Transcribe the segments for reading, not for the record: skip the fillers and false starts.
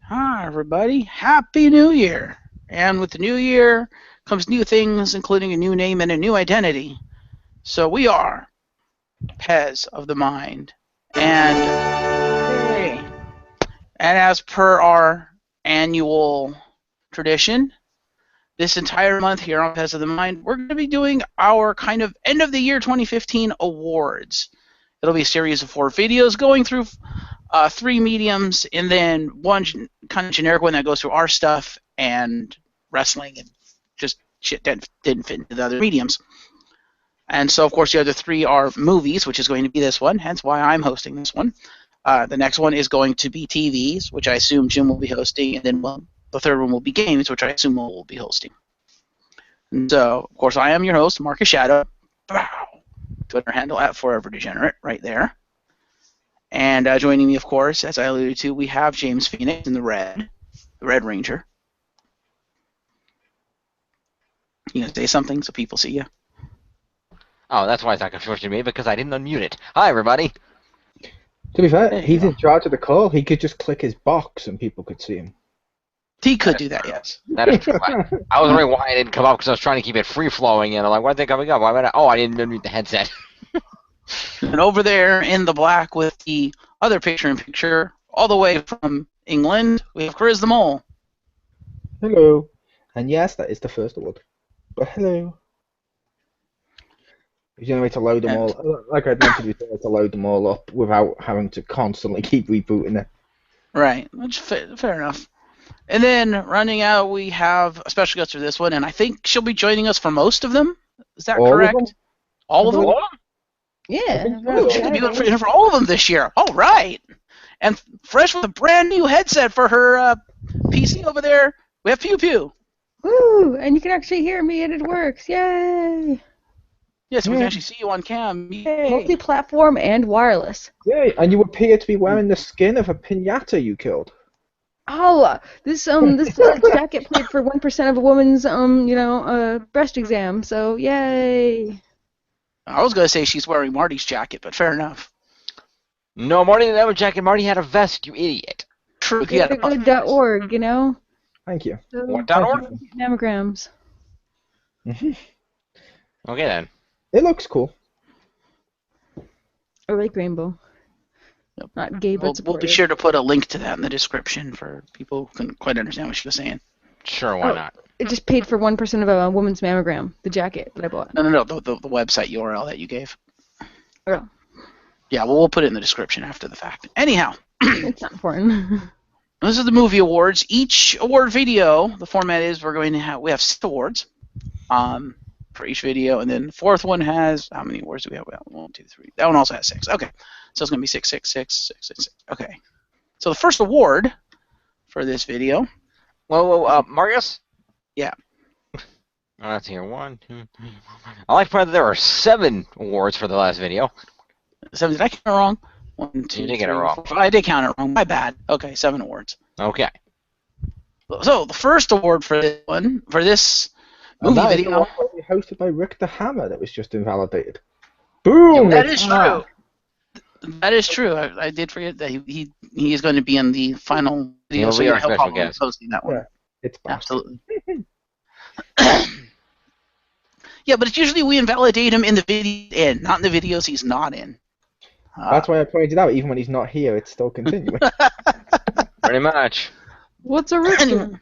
Hi, everybody. Happy New Year. And with the new year comes new things, including a new name and a new identity. So we are Pez of the Mind. And as per our annual tradition, this entire month here on Pez of the Mind, we're going to be doing our kind of end of the year 2015 awards. It'll be a series of 4 videos going through 3 mediums, and then one kind of generic one that goes through our stuff and wrestling and just shit that didn't fit into the other mediums. And so, of course, the other 3 are movies, which is going to be this one, hence why I'm hosting this one. The next one is going to be TVs, which I assume Jim will be hosting, and then the third one will be games, which I assume will be hosting. And so, of course, I am your host, Marcus Shadow. Twitter handle @ForeverDegenerate right there. And joining me, of course, as I alluded to, we have James Phoenix in the Red Ranger. You gonna say something so people see you? Oh, that's why it's not confusing me, because I didn't unmute it. Hi, everybody. To be fair, he's in charge of the call. He could just click his box and people could see him. He could do that, yes. That is true. I was wondering why it didn't come up, because I was trying to keep it free-flowing, and I'm like, why are they coming up? I didn't unmute the headset. And over there in the black with the other picture-in-picture, all the way from England, we have Chris the Mole. Hello. And yes, that is the first award. But hello. It's the only way to load them all. Like I mentioned before, to load them all up without having to constantly keep rebooting it. Right, which fair enough. And then running out, we have a special guest for this one, and I think she'll be joining us for most of them. Is that correct? All of them? Yeah. She'll be here for all of them this year. All right. And fresh with a brand new headset for her PC over there, we have Pew Pew. Woo! And you can actually hear me and it works. Yay! Yes, we can actually see you on cam. Yay! Multi-platform and wireless. Yay! And you appear to be wearing the skin of a piñata you killed. Oh, this jacket paid for 1% of a woman's breast exam. So yay! I was gonna say she's wearing Marty's jacket, but fair enough. No, Marty didn't have a jacket. Marty had a vest, you idiot. True. Yeah. .org, Thank you. So, What.org? Mammograms. Okay then. It looks cool. I like rainbow. Yep. Not gay, but We'll be sure to put a link to that in the description for people who couldn't quite understand what she was saying. Sure, why not? It just paid for 1% of a woman's mammogram, the jacket that I bought. No, the website URL that you gave. Oh. Yeah, well, we'll put it in the description after the fact. Anyhow. It's not important. This is the movie awards. Each award video, the format is we have 6 awards for each video, and then the 4th one has, how many awards do we have? 1, 2, 3. That one also has 6. Okay, so it's going to be 6, 6, 6, 6, 6, 6. Okay. So the first award for this video. Whoa, Marius? Yeah. Let's hear 1, 2, 3, 4, 5. I like to point out that there are 7 awards for the last video. 7, did I count it wrong? 1, 2, You did 3, get it wrong. 4, I did count it wrong. My bad. Okay, 7 awards. Okay. So the first award for this one, for this movie video, hosted by Rick the Hammer that was just invalidated. Boom! That is true. That is true. I did forget that he is going to be in the final video. He'll so be our he'll special probably guest. be posting that one. Yeah, it's back. Absolutely. Yeah, but it's usually we invalidate him in the video, not in the videos he's not in. That's why I pointed out, even when he's not here, it's still continuing. Pretty much. What's a rooster?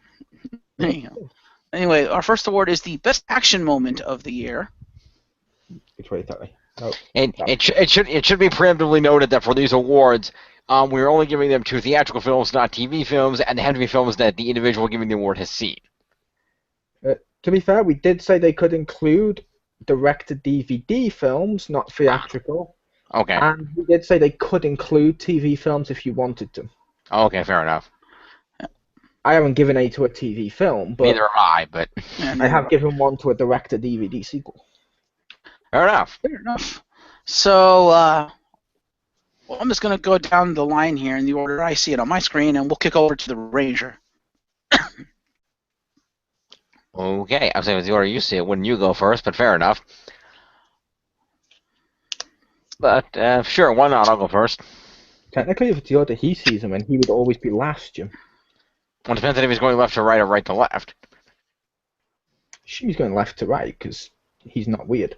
There you go. Anyway, our first award is the best action moment of the year. Which way, Tony? No. It should be preemptively noted that for these awards, we're only giving them to theatrical films, not TV films, and they have to be films that the individual giving the award has seen. To be fair, we did say they could include direct-to-DVD films, not theatrical. Okay. And we did say they could include TV films if you wanted to. Okay, fair enough. I haven't given a to a TV film, but Neither have I, but I have given one to a direct-to-DVD sequel. fair enough. Fair enough. So, well, I'm just going to go down the line here in the order I see it on my screen, and we'll kick over to the Ranger. Okay, I'm saying with the order you see it, wouldn't you go first, but fair enough. But sure, why not? I'll go first. Technically, if it's the order he sees him in, he would always be last, Jim. Well, it depends on if he's going left to right or right to left. She's going left to right because he's not weird.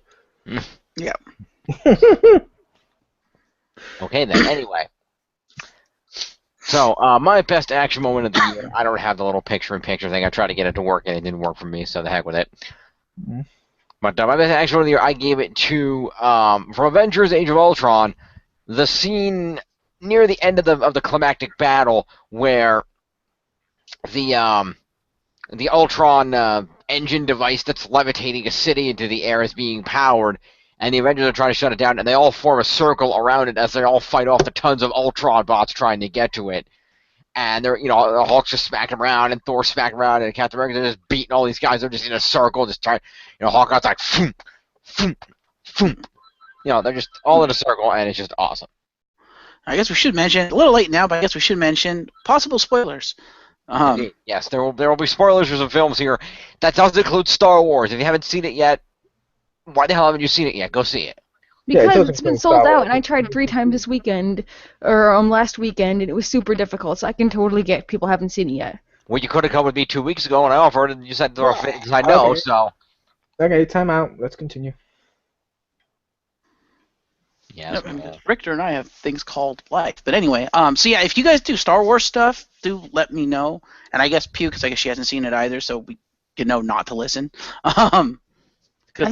Yeah. Okay then. Anyway. So, my best action moment of the year, I don't have the little picture-in-picture thing. I tried to get it to work, and it didn't work for me, so the heck with it. Mhm. But my best action moment of the year, I gave it to, from Avengers Age of Ultron, the scene near the end of the climactic battle where the Ultron engine device that's levitating a city into the air is being powered, and the Avengers are trying to shut it down, and they all form a circle around it as they all fight off the tons of Ultron bots trying to get to it. And they're, the Hulk's just smacking around, and Thor's smacking around, and Captain America's just beating all these guys. They're just in a circle, just trying, Hawkeye's like, foom, foom, foom. They're just all in a circle, and it's just awesome. I guess we should mention, a little late now, but I guess we should mention possible spoilers. Yes, there will be spoilers for some films here. That does include Star Wars. If you haven't seen it yet, why the hell haven't you seen it yet? Go see it. Because it's been sold out, and I tried 3 times this weekend, or last weekend, and it was super difficult, so I can totally get people haven't seen it yet. Well, you could have come with me 2 weeks ago, and I offered, and you said throw a fit because I know, okay. so... Okay, time out. Let's continue. Yes, Richter and I have things called life. But anyway, so yeah, if you guys do Star Wars stuff, do let me know. And I guess Pew, because I guess she hasn't seen it either, so we can know not to listen. I've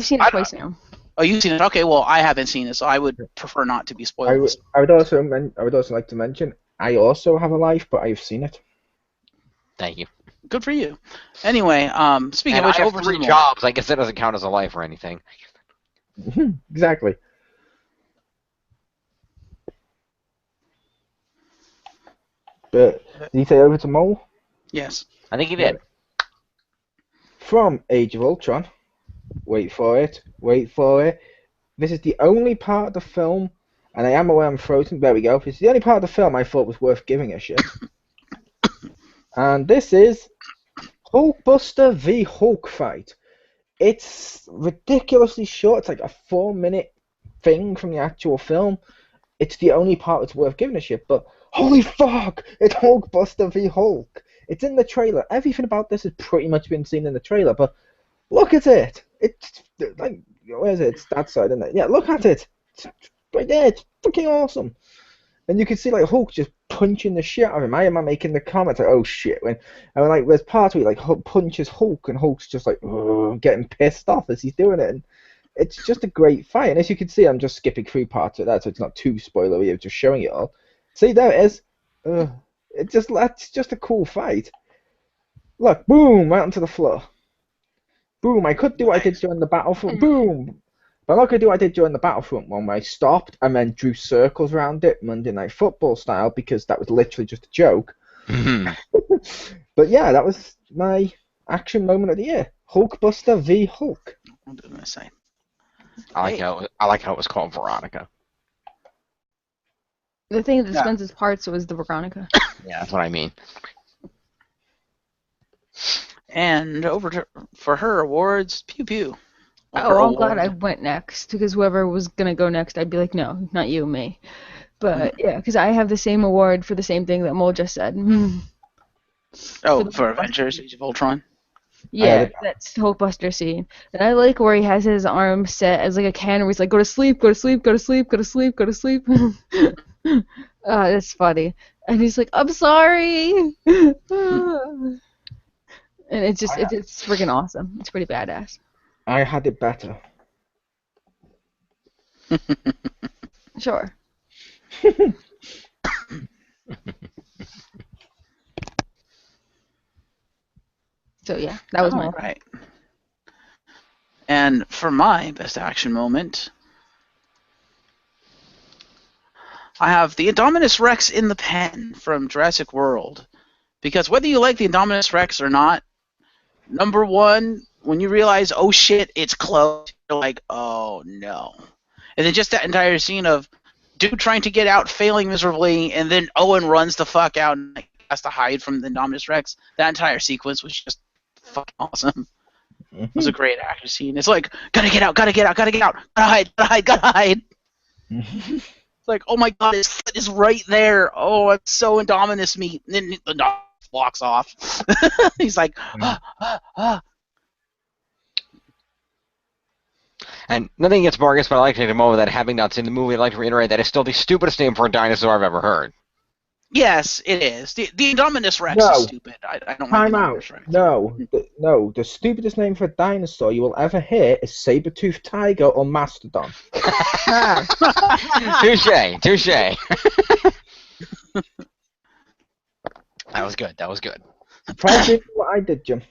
seen it twice now. Oh, you've seen it? Okay, well, I haven't seen it, so I would prefer not to be spoiled. I would also like to mention, I also have a life, but I've seen it. Thank you. Good for you. Anyway, speaking of which, I have over 3 to the jobs. I guess that doesn't count as a life or anything. Exactly. But did he say over to Mole? Yes. I think he did. From Age of Ultron. Wait for it. Wait for it. This is the only part of the film, and I am aware I'm frozen. There we go. This is the only part of the film I thought was worth giving a shit. And this is Hulkbuster v Hulk fight. It's ridiculously short. It's like a 4-minute thing from the actual film. It's the only part that's worth giving a shit, but holy fuck! It's Hulkbuster v Hulk. It's in the trailer. Everything about this has pretty much been seen in the trailer, but look at it. It's like, where is it? It's that side, isn't it? Yeah, look at it. It's right there. It's fucking awesome. And you can see like Hulk just punching the shit out of him. I am making the comments like, oh shit, and like there's parts where he like punches Hulk, and Hulk's just like getting pissed off as he's doing it. And it's just a great fight. And as you can see, I'm just skipping through parts of that, so it's not too spoilery. I'm just showing it all. See, there it is. That's just a cool fight. Look, boom, right onto the floor. Boom, I could do what I did during the Battlefront. Boom. But I'm not going to do what I did during the Battlefront one, where I stopped and then drew circles around it, Monday Night Football style, because that was literally just a joke. But yeah, that was my action moment of the year. Hulkbuster v Hulk. What did I say? I like how it was called Veronica. The thing that dispenses parts was the Veronica. Yeah, that's what I mean. And for her awards, Pew Pew. I'm glad I went next, because whoever was going to go next, I'd be like, no, not you, me. But yeah, because I have the same award for the same thing that Mole just said. For Avengers Age of Ultron? Yeah, that's the Hulkbuster scene. And I like where he has his arm set as like a cannon where he's like, go to sleep, go to sleep, go to sleep, go to sleep, go to sleep. That's funny. And he's like, I'm sorry. And it's just, it's freaking awesome. It's pretty badass. I had it better. Sure. So yeah, that was mine. Right. And for my best action moment, I have the Indominus Rex in the pen from Jurassic World. Because whether you like the Indominus Rex or not, number one, when you realize, oh shit, it's close, you're like, oh no. And then just that entire scene of dude trying to get out, failing miserably, and then Owen runs the fuck out and has to hide from the Indominus Rex. That entire sequence was just fucking awesome. It was a great action scene. It's like, gotta get out, gotta get out, gotta get out, gotta hide, gotta hide, gotta hide. It's like, oh my god, his foot is right there. Oh, it's so Indominus meat. And then the dog walks off. He's like, ah. And nothing against Marcus, but I'd like to take a moment that having not seen the movie, I'd like to reiterate that it's still the stupidest name for a dinosaur I've ever heard. Yes, it is. The Indominus Rex No. is stupid. I don't like Time the out. Indominus Rex. No. The stupidest name for a dinosaur you will ever hear is saber-toothed tiger or mastodon. Touche. That was good. Try doing what I did, Jim.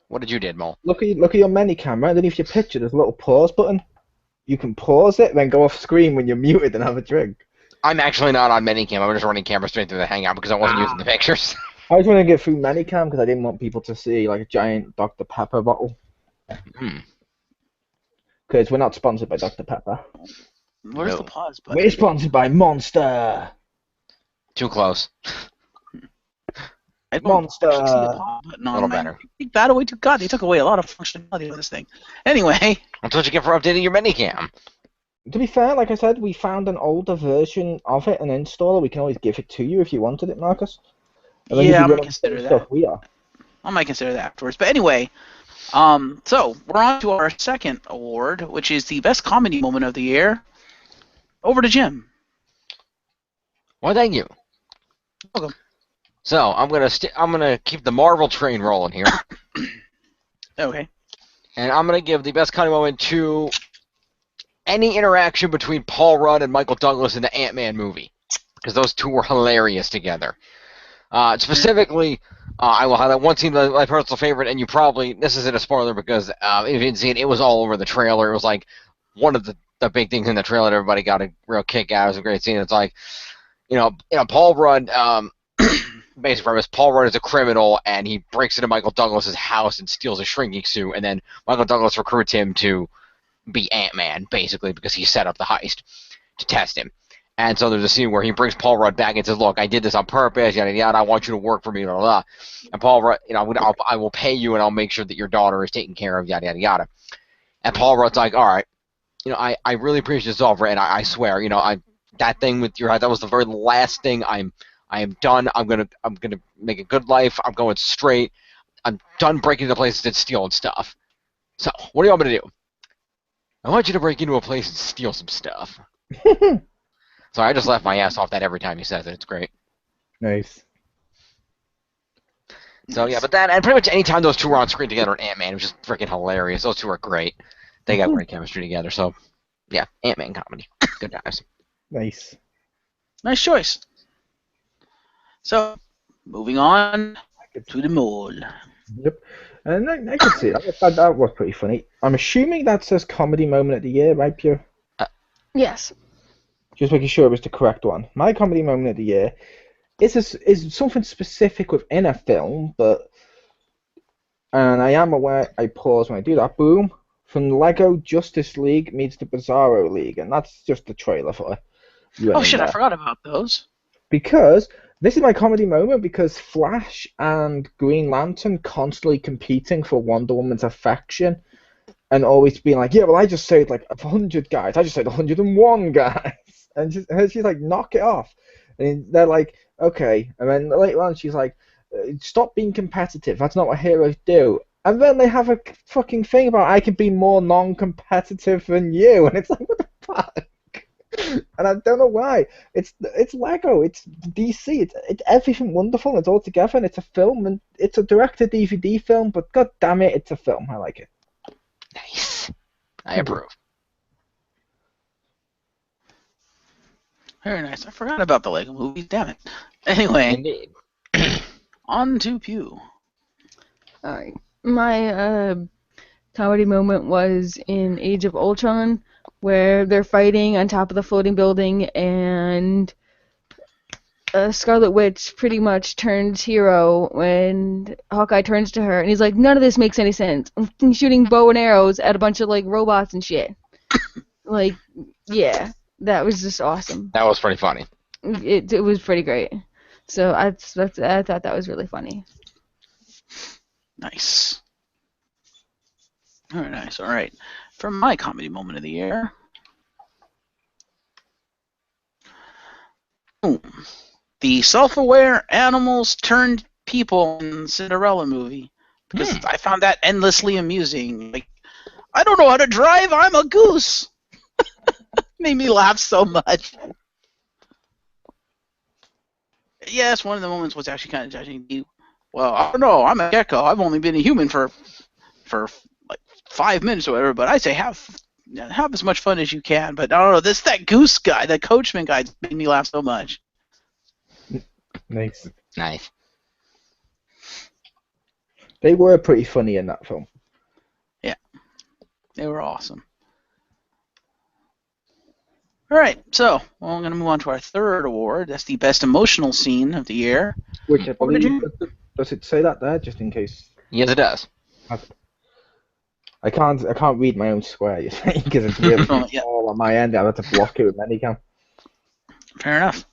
What did you did, Mole? Look at your menu camera. Underneath your picture, there's a little pause button. You can pause it, then go off screen when you're muted and have a drink. I'm actually not on Minicam. I'm just running camera straight through the Hangout because I wasn't using the pictures. I was running it through Manicam because I didn't want people to see like a giant Dr. Pepper bottle. Because we're not sponsored by Dr. Pepper. Where's No. the pause button? We're sponsored by Monster. Too close. I don't Monster. actually see the pause button on A little my- better. Take that away. God, they took away a lot of functionality with this thing. Anyway, That's what you get for updating your Minicam. To be fair, like I said, we found an older version of it, an installer. We can always give it to you if you wanted it, Marcus. And then yeah, you'd I'm be gonna running the consider same that. stuff we are. I might consider that afterwards. But anyway, so we're on to our second award, which is the best comedy moment of the year. Over to Jim. Well, thank you. Welcome. So I'm gonna keep the Marvel train rolling here, Okay. and I'm gonna give the best comedy moment to any interaction between Paul Rudd and Michael Douglas in the Ant-Man movie, because those two were hilarious together. Specifically, I will highlight one scene that my personal favorite, and this isn't a spoiler because if you didn't see it, it was all over the trailer. It was like one of the big things in the trailer that everybody got a real kick out. It was a great scene. It's like, Paul Rudd, basic premise, Paul Rudd is a criminal, and he breaks into Michael Douglas's house and steals a shrinking suit, and then Michael Douglas recruits him to be Ant-Man, basically, because he set up the heist to test him. And so there's a scene where he brings Paul Rudd back and says, "Look, I did this on purpose, yada yada. I want you to work for me, blah blah." Blah. And Paul Rudd, I will pay you, and I'll make sure that your daughter is taken care of, yada yada yada. And Paul Rudd's like, "All right, I really appreciate this offer, and I swear, that thing with your that was the very last thing. I am done. I'm gonna make a good life. I'm going straight. I'm done breaking into places and stealing stuff. So what do you want me to do? I want you to break into a place and steal some stuff." So I just laugh my ass off that every time he says it. It's great. Nice. So yeah, but that, and pretty much any time those two were on screen together in Ant-Man, it was just freaking hilarious. Those two are great. They got great chemistry together. So yeah, Ant-Man comedy. Good times. Nice. Nice choice. So, moving on to the mole. Yep. And I could see that. That was pretty funny. I'm assuming that says comedy moment of the year, right, Pew? Yes. Just making sure it was the correct one. My comedy moment of the year is something specific within a film, and I am aware I pause when I do that. Boom. From Lego Justice League meets the Bizarro League, and that's just the trailer for you. Oh shit, I forgot about those. Because this is my comedy moment because Flash and Green Lantern constantly competing for Wonder Woman's affection and always being like, yeah, well, I just saved like 100 guys. I just saved 101 guys. And she's like, knock it off. And they're like, okay. And then later on, she's like, stop being competitive. That's not what heroes do. And then they have a fucking thing about I can be more non-competitive than you. And it's like, what the fuck? And I don't know why. It's Lego. It's DC. It's everything wonderful. It's all together. And it's a film. And it's a direct-to-DVD film. But god damn it, it's a film. I like it. Nice. I approve. Very nice. I forgot about the Lego movie. Damn it. Anyway, Indeed. on to Pew. Alright. My comedy moment was in Age of Ultron, where they're fighting on top of the floating building, and Scarlet Witch pretty much turns hero when Hawkeye turns to her, and he's like, none of this makes any sense. I'm shooting bow and arrows at a bunch of like robots and shit. Like, yeah, that was just awesome. That was pretty funny. It was pretty great. So I thought that was really funny. Nice. Very nice. All right. For my comedy moment of the year, Boom. The self-aware animals turned people in the Cinderella movie. Because I found that endlessly amusing. Like, I don't know how to drive, I'm a goose. Made me laugh so much. Yes, one of the moments was actually kind of judging you. Well, I don't know, I'm a gecko. I've only been a human for like 5 minutes or whatever, but I say have as much fun as you can. But I don't know, that goose guy, that coachman guy made me laugh so much. Nice. Nice. They were pretty funny in that film. Yeah, they were awesome. All right, so I'm going to move on to our third award. That's the best emotional scene of the year. Which I What did believe, you- does it say that there, just in case? Yes, it does. I can't read my own square, you see, because it's really Oh, yeah. all on my end. I have to block it with Medicam. Fair enough.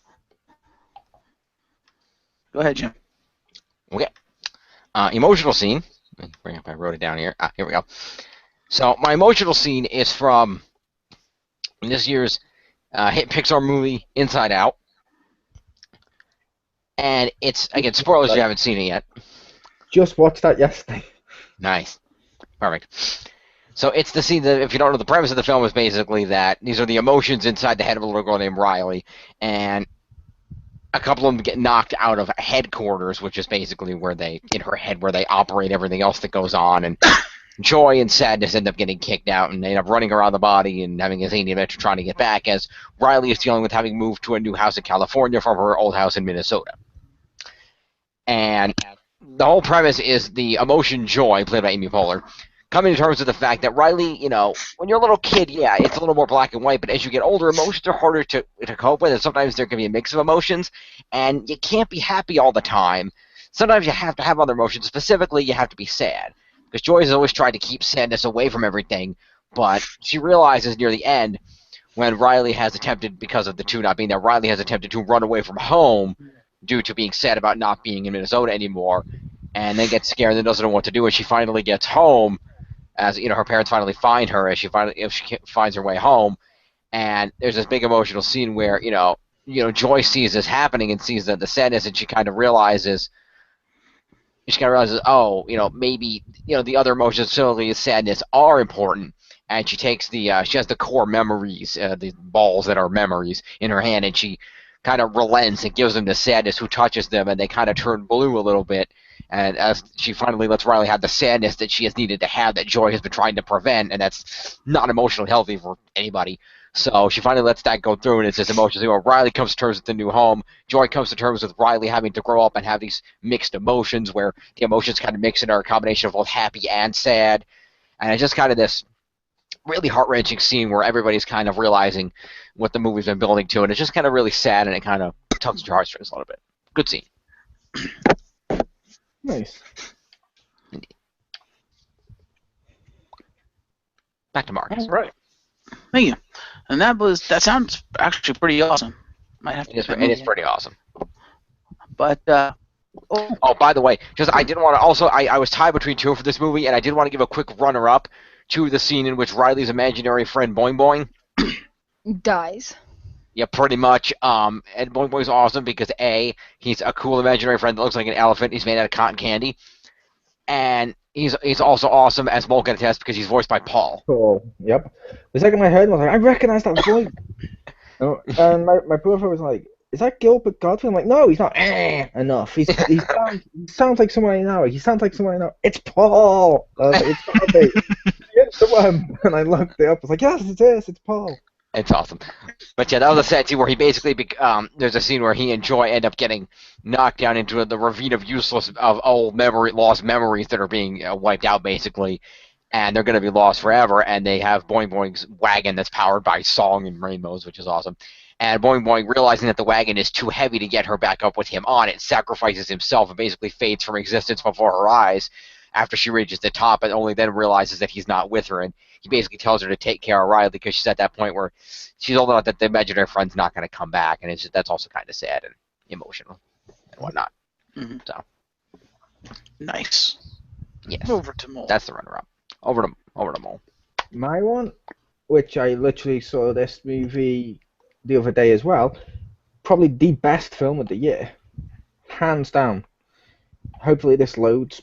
Go ahead, Jim. Okay. Emotional scene. Let me bring up. I wrote it down here. Here we go. So my emotional scene is from this year's hit Pixar movie Inside Out, and it's again spoilers if you haven't seen it yet. Just watched that yesterday. Nice. Perfect. So it's the scene that, if you don't know, the premise of the film is basically that these are the emotions inside the head of a little girl named Riley, and a couple of them get knocked out of headquarters, which is basically where in her head, where they operate everything else that goes on, and joy and sadness end up getting kicked out, and they end up running around the body and having a zany adventure trying to get back, as Riley is dealing with having moved to a new house in California from her old house in Minnesota. And the whole premise is the emotion joy, played by Amy Poehler, coming to terms with the fact that Riley, when you're a little kid, yeah, it's a little more black and white, but as you get older, emotions are harder to cope with, and sometimes there can be a mix of emotions, and you can't be happy all the time. Sometimes you have to have other emotions. Specifically, you have to be sad, because Joy has always tried to keep sadness away from everything, but she realizes near the end, when Riley has attempted, because of the two not being there, Riley has attempted to run away from home due to being sad about not being in Minnesota anymore, and then gets scared and doesn't know what to do, and she finally gets home, as her parents finally find her, as she finds her way home, and there's this big emotional scene where Joy sees this happening and sees the sadness, and she kind of realizes, oh, maybe the other emotions, similarly as sadness, are important, and she takes she has the core memories, the balls that are memories, in her hand, and she kind of relents and gives them to sadness, who touches them, and they kind of turn blue a little bit. And as she finally lets Riley have the sadness that she has needed to have, that Joy has been trying to prevent, and that's not emotionally healthy for anybody. So she finally lets that go through, and it's this emotional thing where Riley comes to terms with the new home. Joy comes to terms with Riley having to grow up and have these mixed emotions, where the emotions kind of mix into a combination of both happy and sad. And it's just kind of this really heart-wrenching scene where everybody's kind of realizing what the movie's been building to, and it's just kind of really sad, and it kind of tugs at your heartstrings a little bit. Good scene. Nice. Back to Marcus. All right. Thank you. And that sounds actually pretty awesome. Might have to It is pretty awesome. But Oh, by the way, I didn't want to. Also, I was tied between two for this movie, and I did want to give a quick runner-up to the scene in which Riley's imaginary friend Boing Boing Dies. Yeah, pretty much. And Boing Boing's awesome because A, he's a cool imaginary friend that looks like an elephant. He's made out of cotton candy, and he's also awesome, as Mole can attest, because he's voiced by Paul. Cool. Yep. The second I heard him, I was like, I recognize that voice. And my brother was like, is that Gilbert Godfrey? I'm like, no, he's not enough. He sounds like someone I know. He sounds like someone I know. It's Paul. I was like, it's not me. It's the one. And I looked it up. I was like, yes, it is. It's Paul. It's awesome. But yeah, that was a sad scene where he basically, there's a scene where he and Joy end up getting knocked down into the ravine of old lost memories that are being wiped out, basically. And they're going to be lost forever. And they have Boing Boing's wagon that's powered by song and rainbows, which is awesome. And Boing Boing, realizing that the wagon is too heavy to get her back up with him on it, sacrifices himself and basically fades from existence before her eyes after she reaches the top, and only then realizes that he's not with her. And he basically tells her to take care of Riley because she's at that point where she's old enough that the imaginary friend's not going to come back, and that's also kind of sad and emotional and whatnot. Mhm. So, nice. yes, Over to Mole. that's the runner-up. Over to Mole. My one, which I literally saw this movie the other day as well, probably the best film of the year, hands down. Hopefully this loads.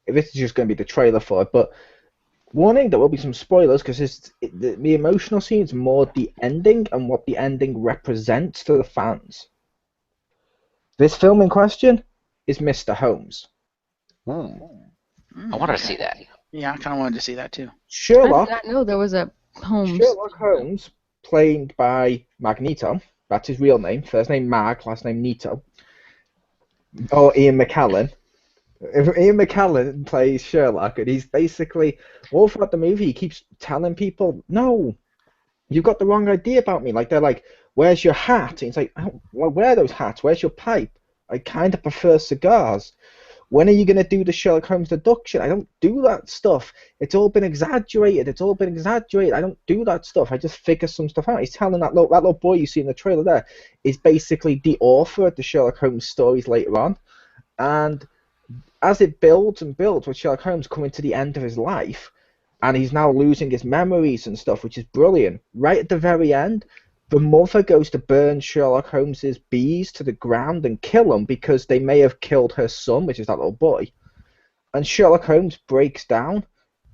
This is just going to be the trailer for it, but warning, there will be some spoilers because the emotional scene is more the ending and what the ending represents to the fans. This film in question is Mr. Holmes. I want to see that. Yeah, I kind of wanted to see that too. I did Sherlock not know there was a Holmes. Sherlock Holmes, played by Magneto. That's his real name. First name Mag, last name Neto. Or Ian McKellen. Ian McKellen plays Sherlock, and he's basically, all throughout the movie, he keeps telling people, no, you've got the wrong idea about me. Like, they're like, where's your hat? And he's like, I don't wear those hats. Where's your pipe? I kind of prefer cigars. When are you going to do the Sherlock Holmes deduction? I don't do that stuff. It's all been exaggerated. I don't do that stuff. I just figure some stuff out. He's telling that little boy you see in the trailer there is basically the author of the Sherlock Holmes stories later on. And as it builds and builds with Sherlock Holmes coming to the end of his life, and he's now losing his memories and stuff, which is brilliant. Right at the very end, the mother goes to burn Sherlock Holmes's bees to the ground and kill them because they may have killed her son, which is that little boy. And Sherlock Holmes breaks down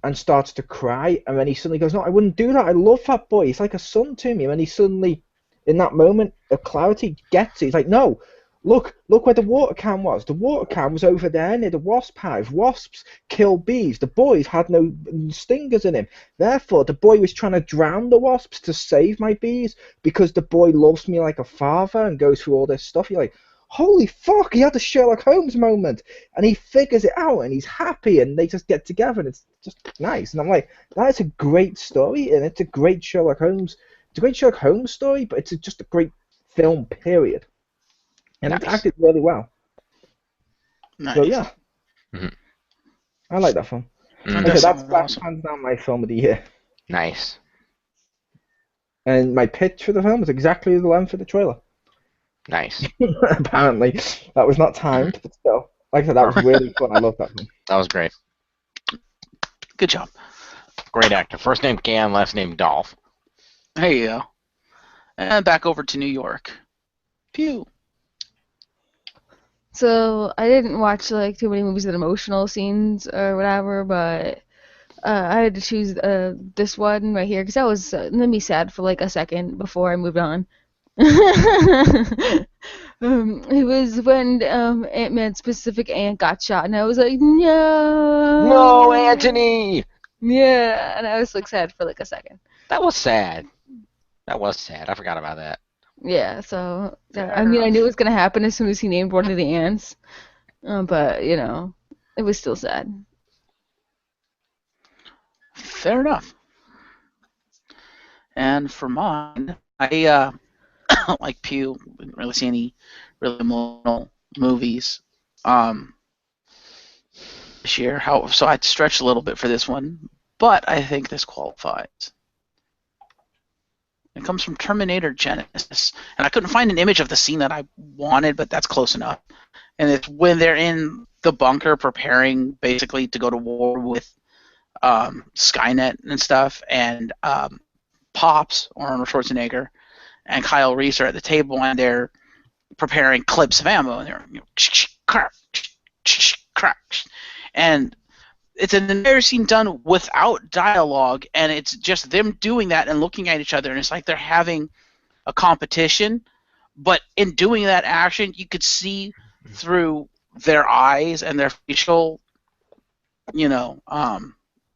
and starts to cry, and then he suddenly goes, no, I wouldn't do that. I love that boy. He's like a son to me. And then he suddenly, in that moment of clarity, gets it. He's like, no, look where the water can was. The water can was over there near the wasp hive. Wasps kill bees. The boys had no stingers in him. Therefore, the boy was trying to drown the wasps to save my bees because the boy loves me like a father and goes through all this stuff. You're like, holy fuck, he had the Sherlock Holmes moment. And he figures it out and he's happy and they just get together and it's just nice. And I'm like, that's a great story and it's a great Sherlock Holmes. It's a great Sherlock Holmes story, but it's just a great film, period. And it's acted really well. Nice. So yeah, I like that film. Okay, that's awesome. hands down my film of the year. Nice. And my pitch for the film was exactly the length of the trailer. Nice. Apparently, that was not timed, but still, like I said, that was really fun. I love that film. That was great. Good job. Great actor. First name Gan, last name Dolph. There you go. And back over to New York. Pew. So I didn't watch like too many movies with emotional scenes or whatever, but I had to choose this one right here because that was made me sad for like a second before I moved on. It was when Ant-Man's Pacific Ant got shot, and I was like, no. No, Anthony! Yeah, and I was like sad for like a second. That was sad. I forgot about that. Yeah, so I mean, I knew it was gonna happen as soon as he named one of the ants, but you know, it was still sad. Fair enough. And for mine, I like Pew, didn't really see any really emotional movies this year. So I stretched a little bit for this one, but I think this qualifies. It comes from Terminator Genesis, and I couldn't find an image of the scene that I wanted, but that's close enough. And it's when they're in the bunker preparing basically to go to war with Skynet and stuff, and Pops, or Arnold Schwarzenegger, and Kyle Reese are at the table, and they're preparing clips of ammo, and they're crack, and it's an entire scene done without dialogue, and it's just them doing that and looking at each other, and it's like they're having a competition, but in doing that action, you could see through their eyes and their facial,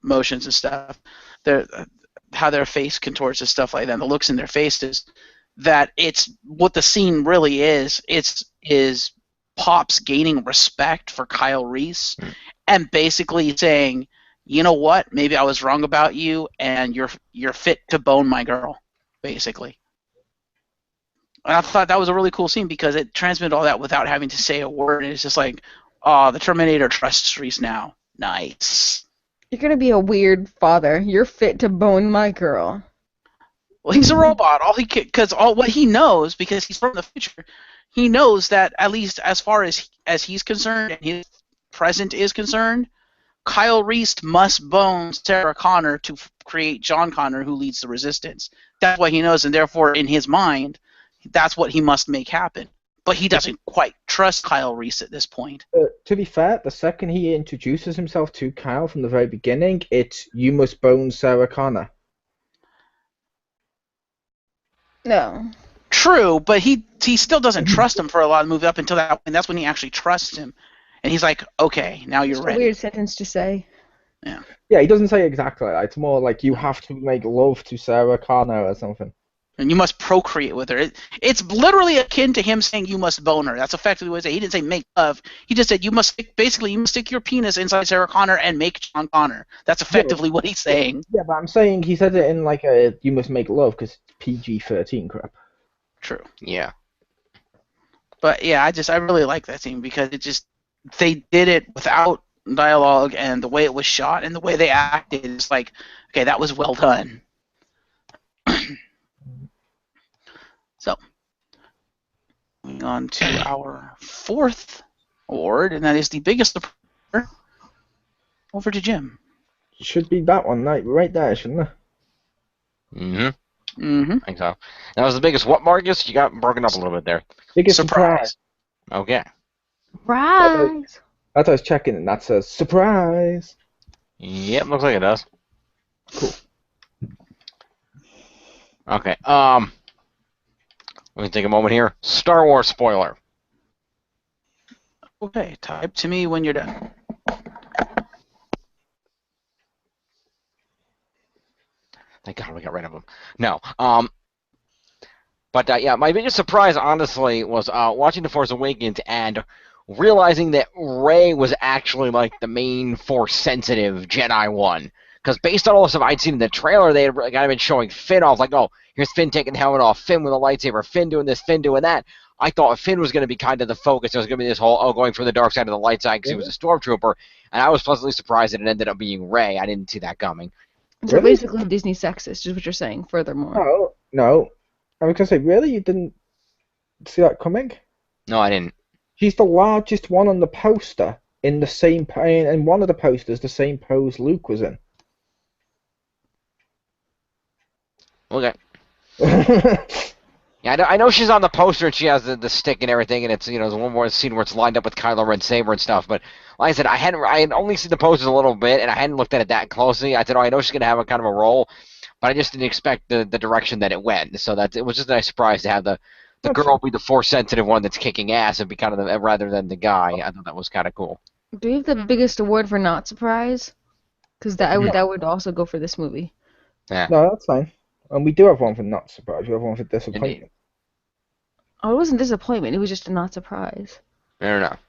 motions and stuff, how their face contorts and stuff like that, and the looks in their faces, that it's what the scene really is. Is Pops gaining respect for Kyle Reese and basically saying, you know what, maybe I was wrong about you, and you're fit to bone my girl, basically. And I thought that was a really cool scene because it transmitted all that without having to say a word, and it's just like, oh, the Terminator trusts Reese now. Nice. You're gonna be a weird father. You're fit to bone my girl. Well, he's a robot. What he knows, because he's from the future, he knows that at least as far as he's concerned and his present is concerned, Kyle Reese must bone Sarah Connor to create John Connor, who leads the Resistance. That's what he knows, and therefore, in his mind, That's what he must make happen. But he doesn't quite trust Kyle Reese at this point. To be fair, the second he introduces himself to Kyle from the very beginning, it's "You must bone Sarah Connor." No. True, but he still doesn't trust him for a lot of the movie up until that point. That's when he actually trusts him. And he's like, okay, now you're It's a ready. weird sentence to say. Yeah, he doesn't say exactly that. It's more like you have to make love to Sarah Connor or something. And you must procreate with her. It's literally akin to him saying you must bone her. That's effectively what he said. He didn't say make love. He just said you must stick your penis inside Sarah Connor and make John Connor. That's effectively what he's saying. Yeah, but I'm saying he said it in like a "you must make love" because it's PG-13 crap. True. Yeah. But yeah, I really like that scene because they did it without dialogue, and the way it was shot and the way they acted is like, okay, that was well done. So, moving on to our fourth award, and that is the biggest surprise. Over to Jim. Should be that one right there, shouldn't it? Mm-hmm. Mm-hmm. I think so. That was the biggest what, Marcus? You got broken up a little bit there. Biggest Surprise. Okay. Rise. That's what I was checking, and that says surprise. Yep, looks like it does. Cool. Okay. Let me take a moment here. Star Wars spoiler. Okay, type to me when you're done. Thank God we got rid of them. No. But yeah, my biggest surprise, honestly, was watching The Force Awakens and realizing that Rey was actually like the main Force-sensitive Jedi one. Because based on all the stuff I'd seen in the trailer, they had kind of been showing Finn off, like, oh, here's Finn taking the helmet off, Finn with a lightsaber, Finn doing this, Finn doing that. I thought Finn was going to be kind of the focus. There was going to be this whole, going from the dark side to the light side because he was a stormtrooper. And I was pleasantly surprised that it ended up being Rey. I didn't see that coming. So Really? basically Disney sexist is what you're saying, furthermore. No. I was gonna say, really, you didn't see that coming? No, I didn't. She's the largest one on the poster in the same in one of the posters, the same pose Luke was in. Okay. Yeah, I know she's on the poster and she has the stick and everything, and it's there's one more scene where it's lined up with Kylo Ren's saber and stuff. But like I said, I had only seen the posters a little bit, and I hadn't looked at it that closely. I said, oh, I know she's gonna have a kind of a role, but I just didn't expect the direction that it went. So it was just a nice surprise to have the girl be the Force sensitive one that's kicking ass and be kind of rather than the guy. I thought that was kind of cool. Do you have the biggest award for not surprise? Because that would also go for this movie. Yeah. No, that's fine. And we do have one for not surprise. We have one for disappointment. Indeed. Oh, it wasn't disappointment. It was just a not surprise. Fair enough.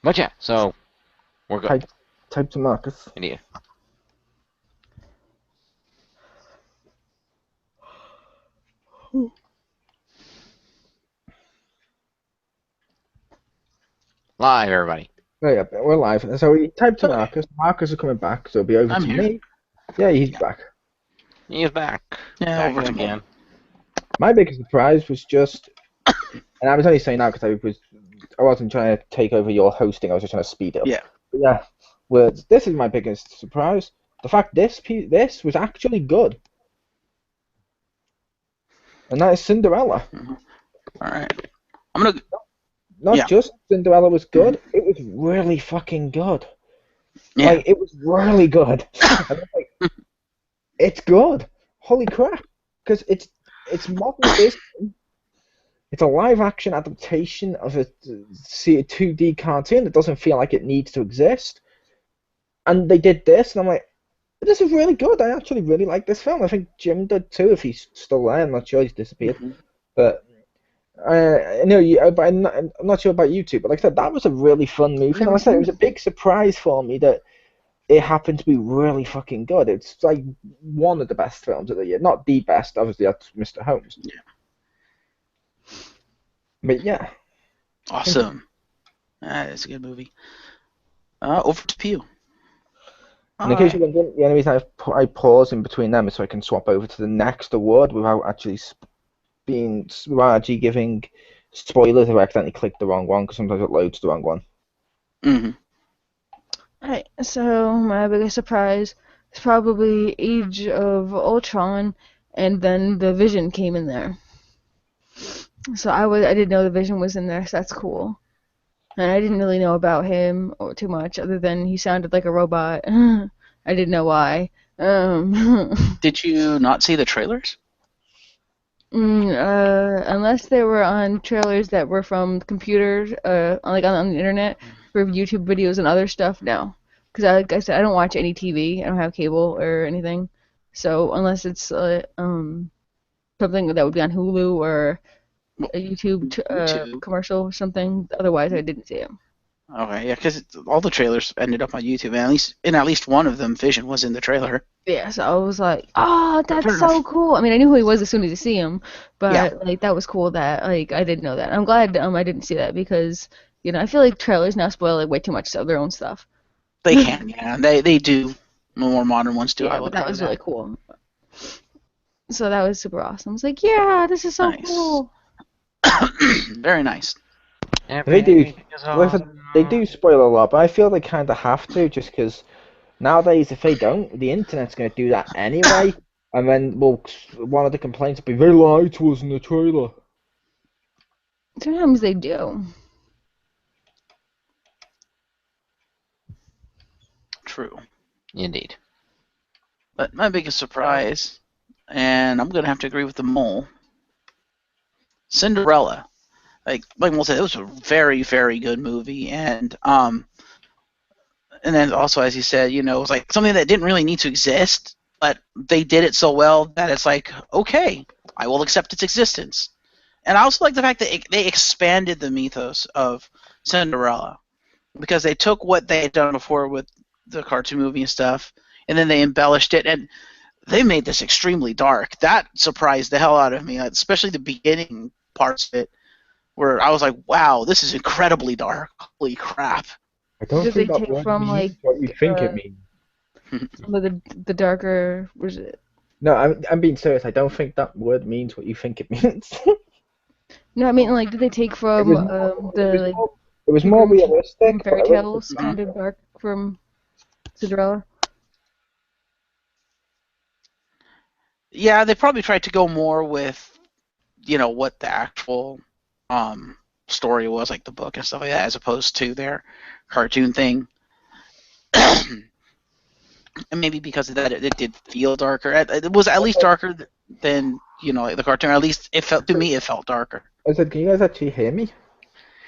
But yeah, so we're good. Type to Marcus. Indeed. Live, everybody. Oh yeah, we're live. So we type to Marcus. Marcus is coming back, so it'll be over I'm to here. me. Yeah, he's back. He's back. Yeah, Back over to me. again. My biggest surprise was just, and I was only saying that because I wasn't trying to take over your hosting. I was just trying to speed it up. Yeah. But yeah. Words. This is my biggest surprise. The fact this was actually good. And that is Cinderella. All right. I'm gonna. Not Yeah. just Cinderella was good, it was really fucking good. Yeah. Like, it was really good. And I was like, it's good. Holy crap. Because it's modern Disney. It's a live-action adaptation of a 2D cartoon that doesn't feel like it needs to exist. And they did this, and I'm like, this is really good. I actually really like this film. I think Jim did too, if he's still there. I'm not sure he's disappeared. But I know but I'm not sure about you two. But like I said, that was a really fun movie. And like I said, it was a big surprise for me that it happened to be really fucking good. It's like one of the best films of the year. Not the best, obviously, that's Mr. Holmes. Yeah. But yeah. Awesome. It's a good movie. Over to Pew. And in case you wondering, the only reason I pause in between them is so I can swap over to the next award without actually giving spoilers if I accidentally clicked the wrong one, because sometimes it loads the wrong one. Mm-hmm. Alright, so my biggest surprise is probably Age of Ultron, and then the Vision came in there. So I didn't know the Vision was in there, so that's cool. And I didn't really know about him too much, other than he sounded like a robot. I didn't know why. Did you not see the trailers? Unless they were on trailers that were from computers, like on the internet for YouTube videos and other stuff, no. Because like I said, I don't watch any TV. I don't have cable or anything. So unless it's something that would be on Hulu or a YouTube commercial or something, otherwise I didn't see it. Okay, yeah, because all the trailers ended up on YouTube, and at least one of them, Vision, was in the trailer. Yeah, so I was like, oh, Fair that's so enough. cool. I mean, I knew who he was as soon as I see him, but Yeah. like that was cool that like I didn't know that. I'm glad I didn't see that because I feel like trailers now spoil like way too much of their own stuff. They can, yeah. They do. More modern ones do. Yeah, I will but that agree was with really cool. So that was super awesome. I was like, yeah, this is so Nice. cool. Very nice. They do. They do spoil a lot, but I feel they kind of have to, just because nowadays, if they don't, the internet's going to do that anyway, and then one of the complaints will be, they lied to us in the trailer. Sometimes they do. True. Indeed. But my biggest surprise, and I'm going to have to agree with the mole, Cinderella. Like Mole said, it was a very, very good movie, and then also, as he said, it was like something that didn't really need to exist, but they did it so well that it's like, okay, I will accept its existence. And I also like the fact that they expanded the mythos of Cinderella, because they took what they had done before with the cartoon movie and stuff, and then they embellished it, and they made this extremely dark. That surprised the hell out of me, especially the beginning parts of it, where I was like, wow, this is incredibly dark. Holy crap. I don't Did think they that take word from, means like, what you think it means. Some of the darker was it? No, I'm being serious. I don't think that word means what you think it means. No, I mean like did they take from It was more realistic. from fairy but I don't tales think- kind of dark from Cinderella? Yeah, they probably tried to go more with, what the actual story was, like the book and stuff like that, as opposed to their cartoon thing. And maybe because of that, it did feel darker. It was at least darker than, like the cartoon. Or at least it felt darker. I said, can you guys actually hear me?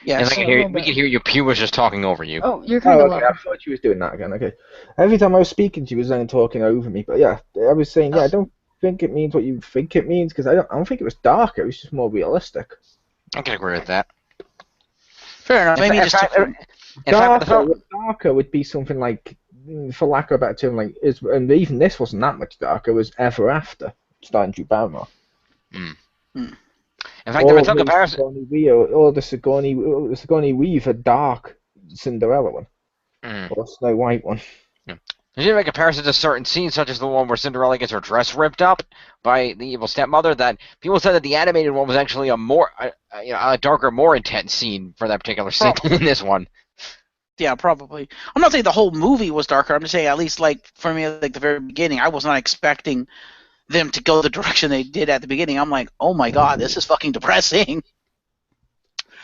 Yes. Yes, I can hear you. We can hear you. Pew was just talking over you. Oh, you're kind of okay. low. I thought she was doing that again. Okay. Every time I was speaking, she was then talking over me. But yeah, I was saying, I don't think it means what you think it means, because I don't think it was darker. It was just more realistic. I can agree with that. Fair enough. Maybe just Darker would be something like, for lack of a better term, like and even this wasn't that much darker. It was Ever After, starring Drew Barrymore. In fact, there was some comparison. Or the Sigourney Weaver dark Cinderella one, or Snow White one. There's even a comparison to certain scenes, such as the one where Cinderella gets her dress ripped up by the evil stepmother, that people said that the animated one was actually a darker, more intense scene for that particular scene than this one. Yeah, probably. I'm not saying the whole movie was darker. I'm just saying, at least like for me, like the very beginning, I was not expecting them to go the direction they did at the beginning. I'm like, oh my god, this is fucking depressing.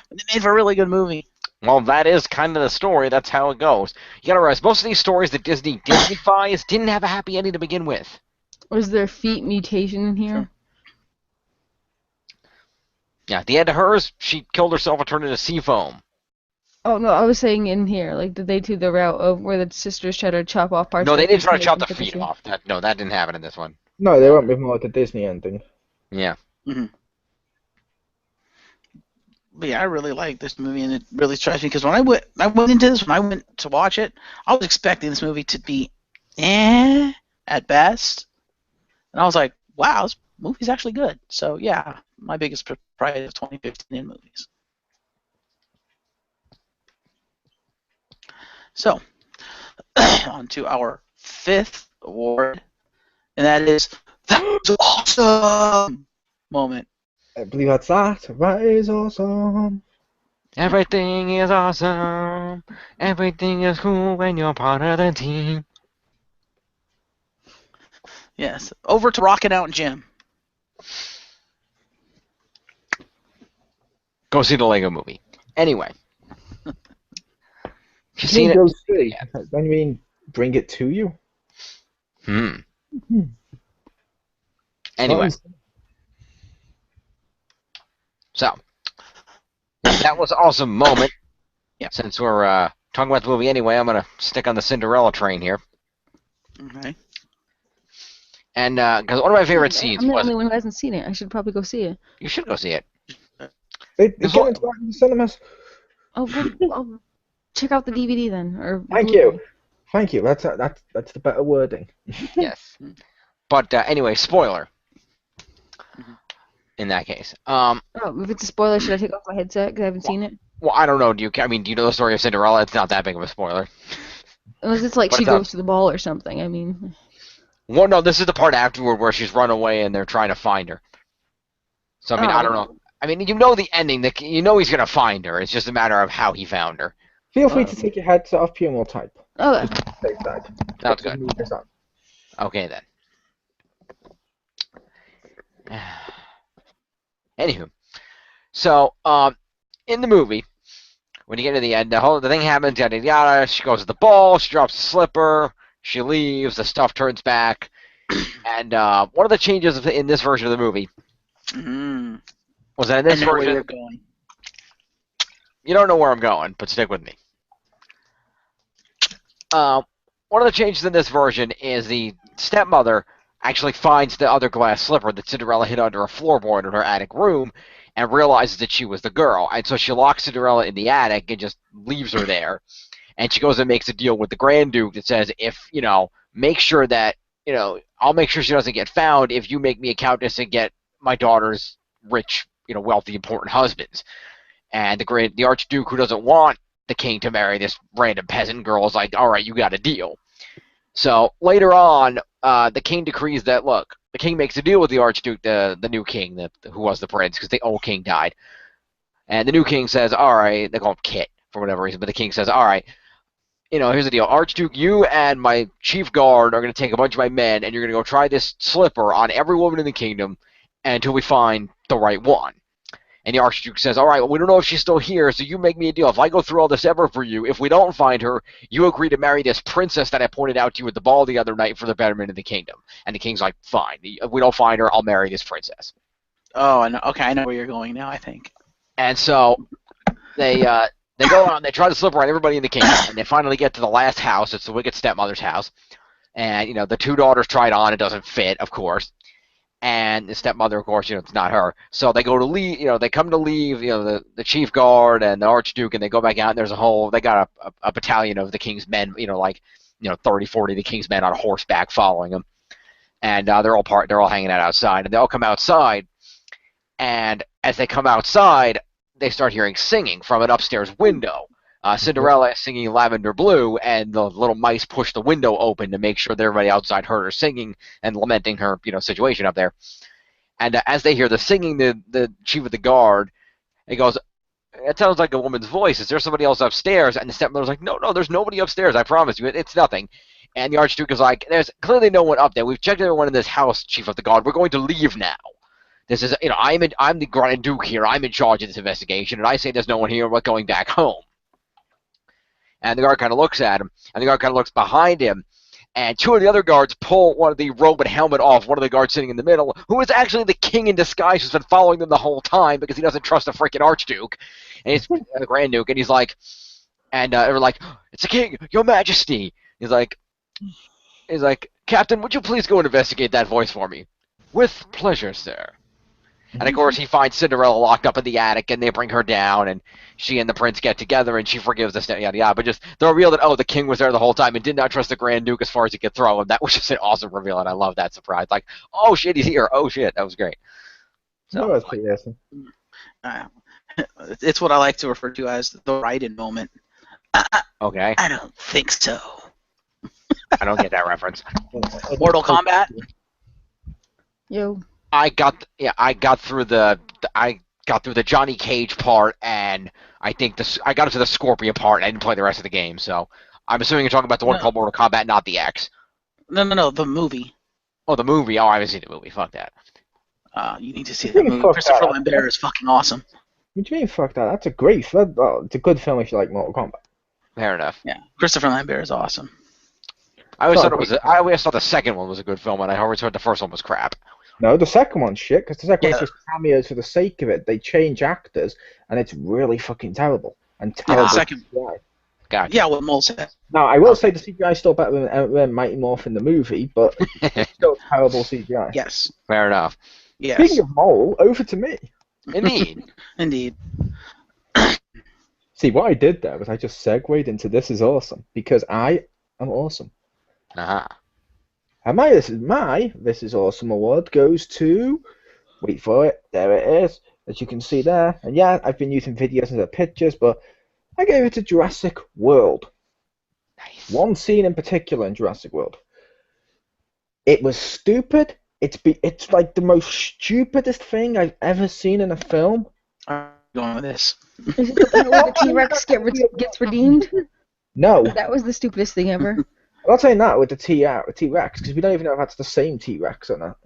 But they made for a really good movie. Well, that is kind of the story. That's how it goes. You gotta realize, most of these stories that Disney-fies didn't have a happy ending to begin with. Was there feet mutation in here? Sure. Yeah, at the end of hers, she killed herself and turned into sea foam. Oh no, I was saying in here. Like, did they do the route of where the sisters try to chop off parts? No, of they the didn't try to feet chop the and feet put off. That didn't happen in this one. No, they went with more the Disney ending. Yeah. Mm-hmm. But yeah, I really like this movie, and it really strikes me because when I went into this, when I went to watch it, I was expecting this movie to be at best, and I was like, wow, this movie's actually good. So yeah, my biggest surprise of 2015 in movies. So, on to our fifth award, and that is that was awesome moment. I believe that's that. That is awesome. Everything is awesome. Everything is cool when you're part of the team. Yes, over to Rockin' Out Jim. Go see the Lego Movie. Anyway. You You seen mean it? go see? Don't you mean bring it to you? Anyway, so that was an awesome moment. Yeah. Since we're talking about the movie anyway, I'm gonna stick on the Cinderella train here. Okay. And because one of my favorite scenes I'm the was only one who hasn't seen it. I should probably go see it. you should go see it. It's This getting one- into the cinemas. Oh, well, I'll check out the DVD then. Or Thank Blu-ray. you. Thank you. That's the better wording. Yes. But anyway, spoiler. In that case, Oh, if it's a spoiler, should I take off my headset because I haven't seen it? well, I don't know. Do you know the story of Cinderella? It's not that big of a spoiler. Unless it's like But she it's not- goes to the ball or something. I mean, Well, no, this is the part afterward where she's run away and they're trying to find her. So I mean, I don't know. I mean, you know the ending. You know he's gonna find her. It's just a matter of how he found her. Feel free to take your headset off, Puma will type. oh, Safe side. Sounds good. Move this on. Okay then. Anywho, so in the movie, when you get to the end, the thing happens, yada yada. She goes to the ball. She drops the slipper. She leaves. The stuff turns back. And one of the changes in this version of the movie was that in I this know where version, you're going. you don't know where I'm going, but stick with me. One of the changes in this version is the stepmother actually finds the other glass slipper that Cinderella hid under a floorboard in her attic room and realizes that she was the girl. And so she locks Cinderella in the attic and just leaves her there. And she goes and makes a deal with the Grand Duke that says, if, make sure that, I'll make sure she doesn't get found if you make me a countess and get my daughter's rich, wealthy, important husbands. And the Archduke, who doesn't want the king to marry this random peasant girl, is like, all right, you got a deal. So later on, the king decrees that, look, the king makes a deal with the Archduke, the new king, who was the prince, because the old king died. And the new king says, all right, they call him Kit for whatever reason, but the king says, all right, here's the deal. Archduke, you and my chief guard are going to take a bunch of my men, and you're going to go try this slipper on every woman in the kingdom until we find the right one. And the Archduke says, all right, well, we don't know if she's still here, so you make me a deal. If I go through all this effort for you, if we don't find her, you agree to marry this princess that I pointed out to you at the ball the other night for the betterment of the kingdom. And the king's like, fine. If we don't find her, I'll marry this princess. Oh, okay, I know where you're going now, I think. And so they go on, they try to slip around everybody in the kingdom, and they finally get to the last house. It's the wicked stepmother's house. And, the two daughters try it on. It doesn't fit, of course. And the stepmother, of course, it's not her. So they go to leave, they come to leave, the chief guard and the Archduke, and they go back out, and there's they got a battalion of the king's men, 30, 40 of the king's men on horseback following them. And they're all hanging out outside. And they all come outside, and as they come outside, they start hearing singing from an upstairs window. Cinderella is singing Lavender Blue, and the little mice push the window open to make sure that everybody outside heard her singing and lamenting her, situation up there. And as they hear the singing, the chief of the guard, he goes, "It sounds like a woman's voice. Is there somebody else upstairs?" And the stepmother's like, "No, there's nobody upstairs. I promise you, it's nothing." And the Archduke is like, "There's clearly no one up there. We've checked everyone in this house, chief of the guard. We're going to leave now. This is, I'm the Grand Duke here. I'm in charge of this investigation, and I say there's no one here. We're going back home." And the guard kind of looks at him, and the guard kind of looks behind him, and two of the other guards pull one of the robe and helmet off one of the guards sitting in the middle, who is actually the king in disguise who's been following them the whole time because he doesn't trust the freaking Archduke. And he's the Grand Duke, and he's like, they're like, "It's the king, your majesty." He's like, "Captain, would you please go and investigate that voice for me?" "With pleasure, sir." And of course, he finds Cinderella locked up in the attic, and they bring her down, and she and the prince get together, and she forgives the yada yada. But just the reveal that the king was there the whole time and did not trust the Grand Duke as far as he could throw him. That was just an awesome reveal, and I love that surprise. Like, oh shit, he's here. Oh shit, that was great. So, that was pretty awesome. It's what I like to refer to as the Raiden moment. Okay. I don't think so. I don't get that reference. Mortal Kombat. yo. I got through the Johnny Cage part, and I think I got into the Scorpion part, and I didn't play the rest of the game. So I'm assuming you're talking about the one called Mortal Kombat, not the X. No, the movie. Oh, the movie. Oh, I haven't seen the movie. Fuck that. You need to see the movie. Christopher Lambert is fucking awesome. What do you mean, fuck that? That's a great film. Well, it's a good film if you like Mortal Kombat. Fair enough. Yeah, Christopher Lambert is awesome. I always Sorry, thought it was. I always thought the second one was a good film, and I always heard the first one was crap. No, the second one's shit, because the second Yeah. one's just cameos for the sake of it. They change actors, and it's really fucking terrible. And terrible second- CGI. Gotcha. Yeah, what Mole said. Now, I will say the CGI is still better than Mighty Morphin the movie, but it's still terrible CGI. Yes. Fair enough. Yes. Speaking of Mole, over to me. Indeed. Indeed. See, what I did there was I just segued into This Is Awesome, because I am awesome. Uh-huh. And my This Is Awesome award goes to, wait for it, there it is, as you can see there. And yeah, I've been using videos instead of pictures, but I gave it to Jurassic World. Nice. One scene in particular in Jurassic World. It was stupid. It's like the most stupidest thing I've ever seen in a film. I'm going with this. Is it the part where the T-Rex gets redeemed? No, That was the stupidest thing ever. I'm not saying that with the T-Rex, because we don't even know if that's the same T-Rex or not.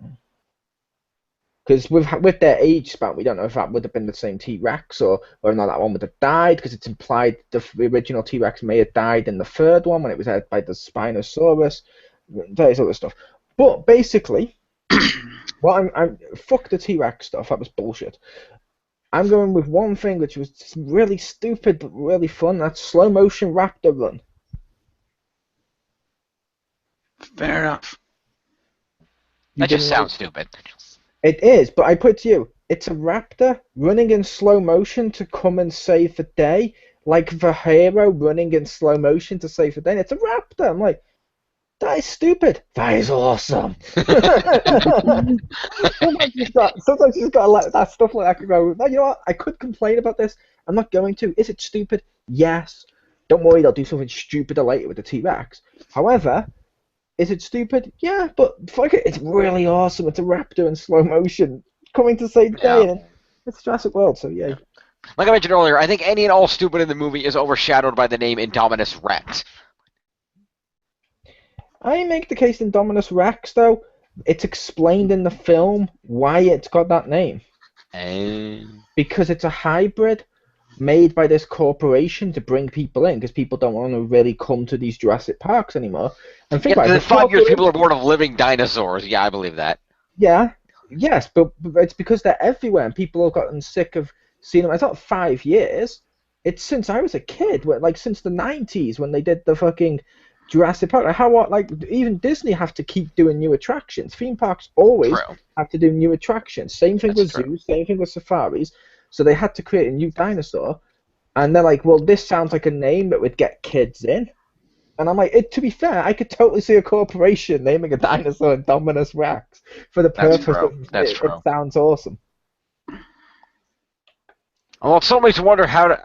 Because with their age span, we don't know if that would have been the same T-Rex or whether or not that one would have died, because it's implied the original T-Rex may have died in the third one when it was ate by the Spinosaurus, various other stuff. But basically, fuck the T-Rex stuff, that was bullshit. I'm going with one thing which was just really stupid but really fun, that's slow motion raptor run. Fair enough. That just sounds stupid. It is, but I put it to you, it's a raptor running in slow motion to come and save the day, like the hero running in slow motion to save the day. It's a raptor. I'm like, that is stupid. That is awesome. sometimes you just got to let that stuff like that go. You know what? I could complain about this. I'm not going to. Is it stupid? Yes. Don't worry, they'll do something stupider later with the T-Rex. However, is it stupid? Yeah, but fuck it, it's really awesome. It's a raptor in slow motion coming to save the day. Yeah. And it's Jurassic World, so yeah. Like I mentioned earlier, I think any and all stupid in the movie is overshadowed by the name Indominus Rex. I make the case in Indominus Rex, though. It's explained in the film why it's got that name. And Because it's a hybrid made by this corporation to bring people in, because people don't want to really come to these Jurassic Parks anymore. And think about it. in the 5 years, corporation- people are bored of living dinosaurs. Yeah, I believe that. Yeah, yes, but it's because they're everywhere, and people have gotten sick of seeing them. It's not 5 years. It's since I was a kid, like since the 90s when they did the fucking Jurassic Park. Like even Disney have to keep doing new attractions. Theme parks always True. have to do new attractions. Same thing That's with true. zoos, same thing with safaris. So they had to create a new dinosaur, and they're like, well, this sounds like a name that would get kids in. And I'm like, to be fair, I could totally see a corporation naming a dinosaur Indominus Rex for the That's purpose true. of That's it. true. It sounds awesome. Well, some makes me wonder how,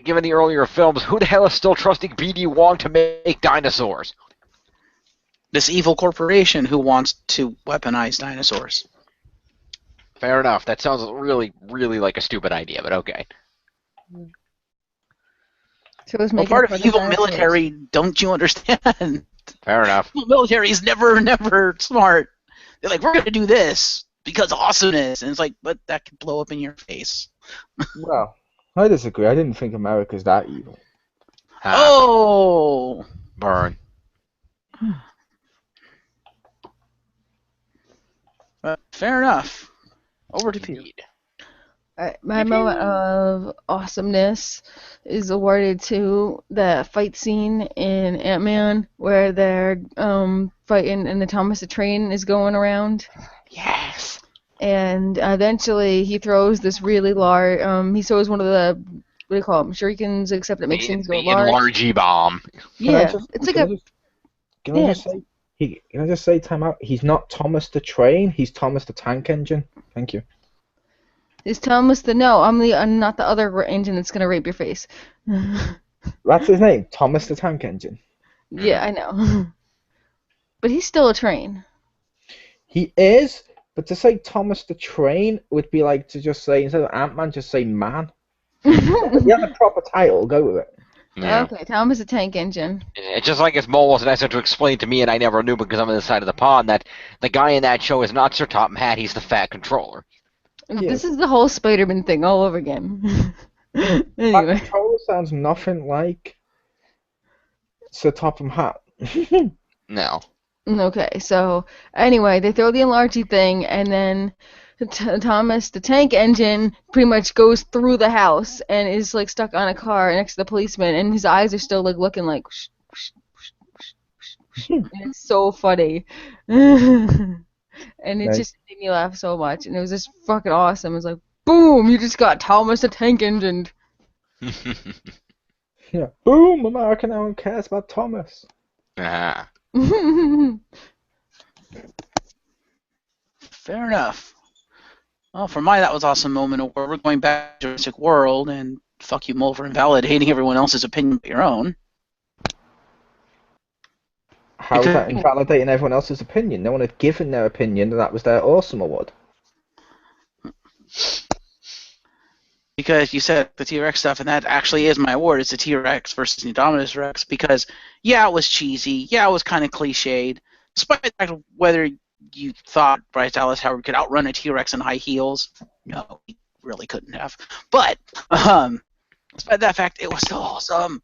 given the earlier films, who the hell is still trusting B.D. Wong to make dinosaurs? This evil corporation who wants to weaponize dinosaurs. Fair enough. That sounds really, really like a stupid idea, but okay. So it was Well, making part fun of evil dinosaurs. military, don't you understand? Fair enough. Evil military is never smart. They're like, we're going to do this because awesomeness. And it's like, but that could blow up in your face. Well, I disagree. I didn't think America's that evil. Ah, Oh! burn. Fair enough. Over to Pete. Indeed. My moment of awesomeness is awarded to the fight scene in Ant-Man where they're fighting and the Thomas the Train is going around. Yes. And eventually he throws this really large, he throws one of the, what do you call them, shurikens, except it makes things go The large. enlargy bomb. Yeah, it's like a, Can I just say, time out? He's not Thomas the Train. He's Thomas the Tank Engine. Thank you. it's Thomas the, no, I'm not the other engine that's going to rape your face. That's his name, Thomas the Tank Engine. Yeah, I know. But he's still a train. He is, but to say Thomas the Train would be like to just say, instead of Ant-Man, just say man. You have a proper title, go with it. Yeah. Okay, Thomas the Tank Engine. It's just like if Mole was nice enough to explain to me, and I never knew because I'm on the side of the pond, that the guy in that show is not Sir Topham Hatt, he's the Fat Controller. This is the whole Spider-Man thing all over again. That Anyway. controller sounds nothing like Sir Topham Hatt. No. Okay, so anyway, they throw the enlargy thing, and then Thomas, the tank engine, pretty much goes through the house and is like stuck on a car next to the policeman, and his eyes are still like looking like. And it's so funny, and it Nice. just made me laugh so much, and it was just fucking awesome. It was like, boom, you just got Thomas the tank engine. Yeah. Boom! America no one cares about Thomas. Ah. Fair enough. Well, for my that was awesome moment where we're going back to Jurassic World and fuck you, Mulder, invalidating everyone else's opinion but your own. How is that invalidating everyone else's opinion? No one had given their opinion, and that was their awesome award. Because you said the T-Rex stuff, and that actually is my award. It's the T-Rex versus Indominus Rex. Because, yeah, it was cheesy. Yeah, it was kind of cliched. Despite the fact of whether you thought Bryce Dallas Howard could outrun a T-Rex in high heels, no, he really couldn't have. But, despite that fact, it was still awesome.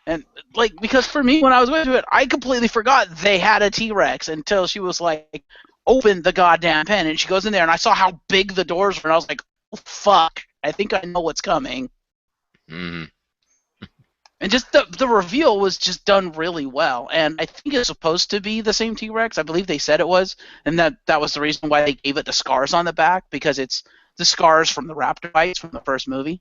And, like, because for me, when I was going through it, I completely forgot they had a T-Rex until she was like, open the goddamn pen. And she goes in there, and I saw how big the doors were, and I was like, oh, fuck. I think I know what's coming. Mm. And just the reveal was just done really well. And I think it's supposed to be the same T-Rex. I believe they said it was. And that was the reason why they gave it the scars on the back, because it's the scars from the raptor bites from the first movie.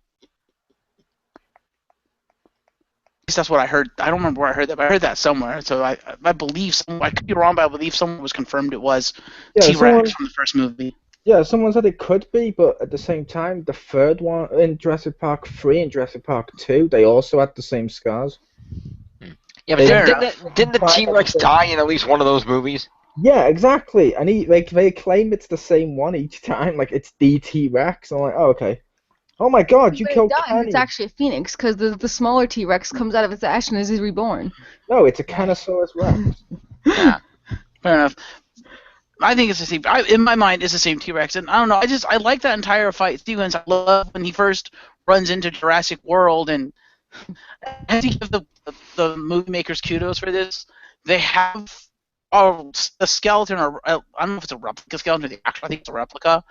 At least that's what I heard. I don't remember where I heard that, but I heard that somewhere. So I believe, I could be wrong, but I believe someone was confirmed it was T-Rex from the first movie. Yeah, someone said it could be, but at the same time, the third one in Jurassic Park 3 and Jurassic Park 2, they also had the same scars. Yeah, but Fair didn't the T-Rex die in at least one of those movies? Yeah, exactly. And they claim it's the same one each time, like it's the T-Rex. I'm like, oh, okay. Oh my God, you killed Kenny. It's actually a phoenix, because the smaller T-Rex comes out of its ash and is reborn. No, it's a Canosaurus Rex. Yeah. Fair enough. I think it's the same. In my mind, it's the same T-Rex, and I don't know. I like that entire fight sequence. I love when he first runs into Jurassic World, and I have to give the movie makers kudos for this. They have a skeleton, or I don't know if it's a replica skeleton or the actual. I think it's a replica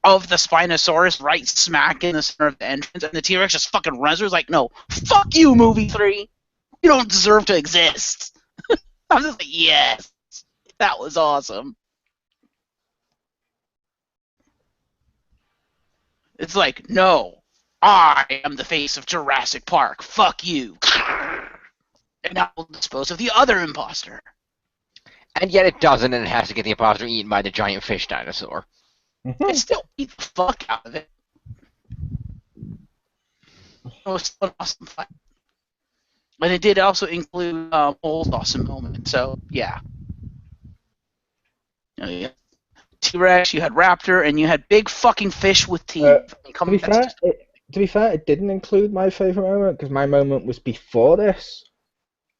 of the Spinosaurus right smack in the center of the entrance, and the T-Rex just fucking runs. It's like, no, fuck you, movie 3. You don't deserve to exist. I'm just like, yes, that was awesome. It's like, no, I am the face of Jurassic Park. Fuck you. And I will dispose of the other imposter. And yet it doesn't, and it has to get the imposter eaten by the giant fish dinosaur. It still beat the fuck out of it. It was still an awesome fight. And it did also include Mole's awesome moment, so yeah. Oh, yeah. T-Rex, you had Raptor, and you had big fucking fish with teeth. To be fair, it didn't include my favorite moment because my moment was before this.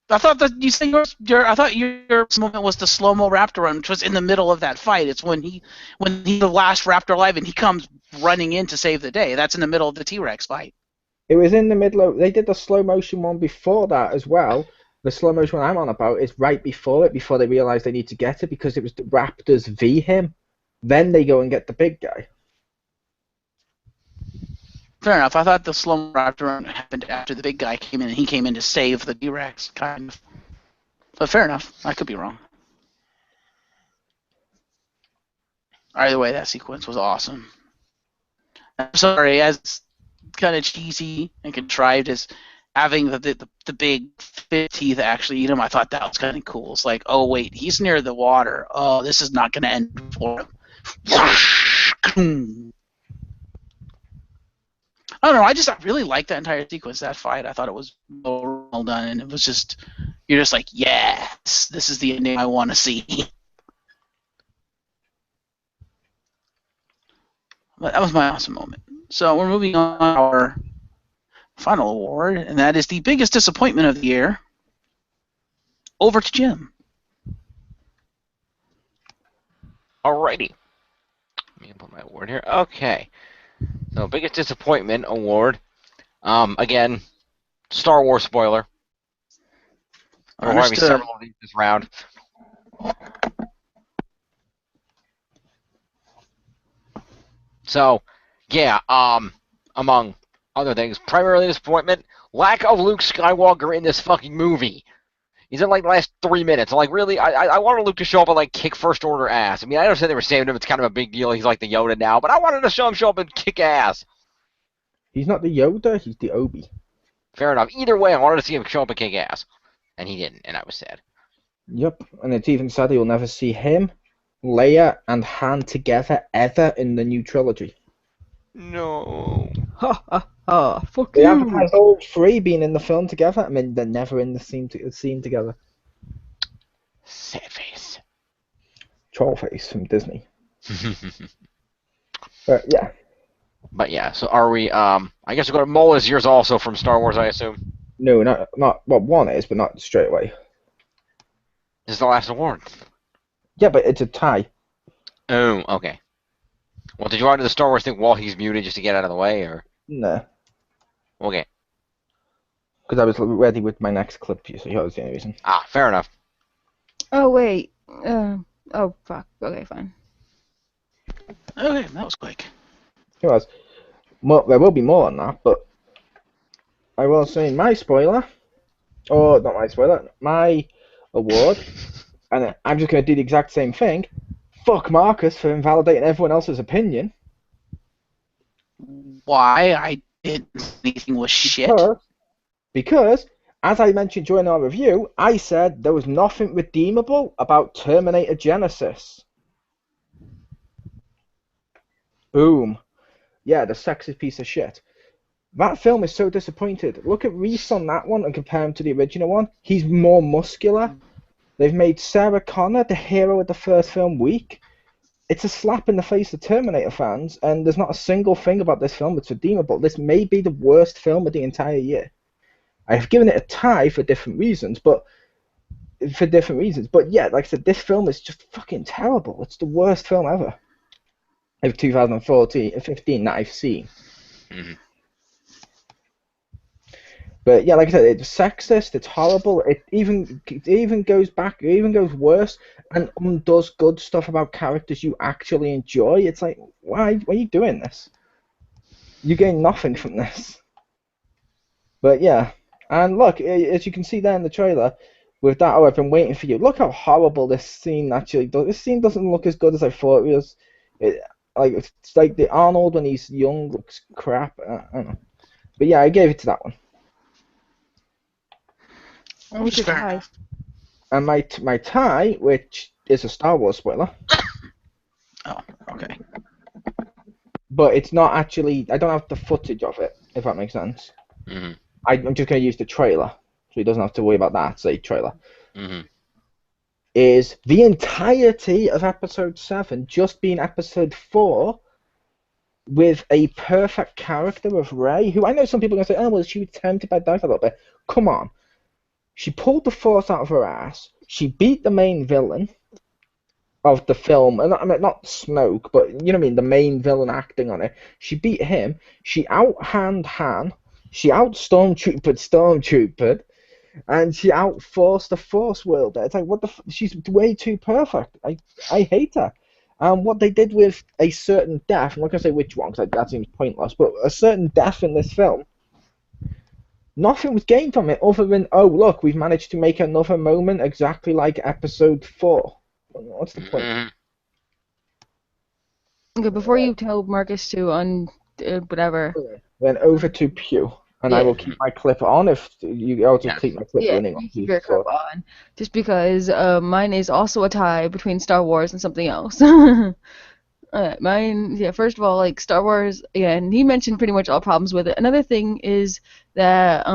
I thought that you said I thought your moment was the slow-mo Raptor run, which was in the middle of that fight. It's when he's the last Raptor alive and he comes running in to save the day. That's in the middle of the T-Rex fight. It was in the middle of. They did the slow motion one before that as well. The slow motion one I'm on about is right before it, before they realize they need to get it, because it was the Raptors v him. Then they go and get the big guy. Fair enough. I thought the slow Raptor run happened after the big guy came in, and he came in to save the T-Rex, kind of. But fair enough. I could be wrong. Either way, that sequence was awesome. I'm sorry, as kind of cheesy and contrived as having the big fish teeth actually eat him, I thought that was kind of cool. It's like, oh wait, he's near the water. Oh, this is not going to end for him. I don't know. I really liked that entire sequence, that fight. I thought it was well done, and it was just, you're just like, yes, this is the ending I want to see. But that was my awesome moment. So we're moving on to our final award, and that is the biggest disappointment of the year. Over to Jim. Alrighty. Let me put my award here. Okay. So, biggest disappointment award. Again, Star Wars spoiler. There will probably be Understood. several of these this round. So, yeah, among other things, primarily disappointment, lack of Luke Skywalker in this fucking movie. He's in like the last 3 minutes. I'm like, really? I wanted Luke to show up and like kick First Order ass. I mean, I understand they were saving him. It's kind of a big deal. He's like the Yoda now, but I wanted to show up and kick ass. He's not the Yoda, he's the Obi. Fair enough. Either way, I wanted to see him show up and kick ass, and he didn't, and I was sad. Yep, and it's even sadder you'll never see him, Leia, and Han together ever in the new trilogy. No. Ha ha ha! Fuck They you! advertise all three being in the film together, I mean, they're never in the scene together. Sad face. Trollface from Disney. But yeah. But yeah, so are we? I guess we'll go to Mole. Is yours also from Star Wars? I assume. No, not well. One is, but not straight away. This is the last award. Yeah, but it's a tie. Oh, okay. Well, did you want to do the Star Wars thing while he's muted just to get out of the way, or? No, Okay. because I was ready with my next clip. So that was the only reason. Ah, fair enough. Oh wait. Oh fuck. Okay, fine. Okay, that was quick. It was. There will be more on that, but I will say my spoiler, or not my spoiler, my award, and I'm just going to do the exact same thing. Fuck Marcus for invalidating everyone else's opinion. Why? I didn't think anything was shit. Because, as I mentioned during our review, I said there was nothing redeemable about Terminator Genesis. Boom. Yeah, the sexist piece of shit. That film is so disappointed. Look at Reese on that one and compare him to the original one. He's more muscular. They've made Sarah Connor the hero of the first film weak. It's a slap in the face of Terminator fans, and there's not a single thing about this film that's redeemable. This may be the worst film of the entire year. I've given it a tie for different reasons, but yeah, like I said, this film is just fucking terrible. It's the worst film ever of 2015 that I've seen. Mm-hmm. But yeah, like I said, it's sexist. It's horrible. It even goes back. It even goes worse and undoes good stuff about characters you actually enjoy. It's like, why are you doing this? You gain nothing from this. But yeah, and look, as you can see there in the trailer, with that, I've been waiting for you. Look how horrible this scene actually does. This scene doesn't look as good as I thought it was. It's like the Arnold when he's young looks crap. I don't know. But yeah, I gave it to that one. What's your tie? And my tie, which is a Star Wars spoiler. Oh, okay. But it's not actually. I don't have the footage of it, if that makes sense. Mm-hmm. I'm just going to use the trailer, so he doesn't have to worry about that. Say trailer. Mm-hmm. Is the entirety of Episode 7 just being Episode 4 with a perfect character of Rey, who I know some people are going to say, oh, well, she was tempted by Darth a little bit. Come on. She pulled the Force out of her ass. She beat the main villain of the film. And I mean, not Snoke, but you know what I mean? The main villain acting on it. She beat him. She out-hand Han. She out-stormtroopered. And she out-forced the Force world. It's like, what the she's way too perfect. I hate her. What they did with a certain death, I'm not going to say which one, because that seems pointless, but a certain death in this film, nothing was gained from it other than, oh, look, we've managed to make another moment exactly like Episode 4. What's the point? Mm-hmm. Okay, before you tell Marcus to whatever. Then over to Pew. And I will keep my clip on if you also keep my clip running on. You keep your clip on. Just because mine is also a tie between Star Wars and something else. Mine, yeah, first of all, like Star Wars, yeah, and he mentioned pretty much all problems with it. Another thing is that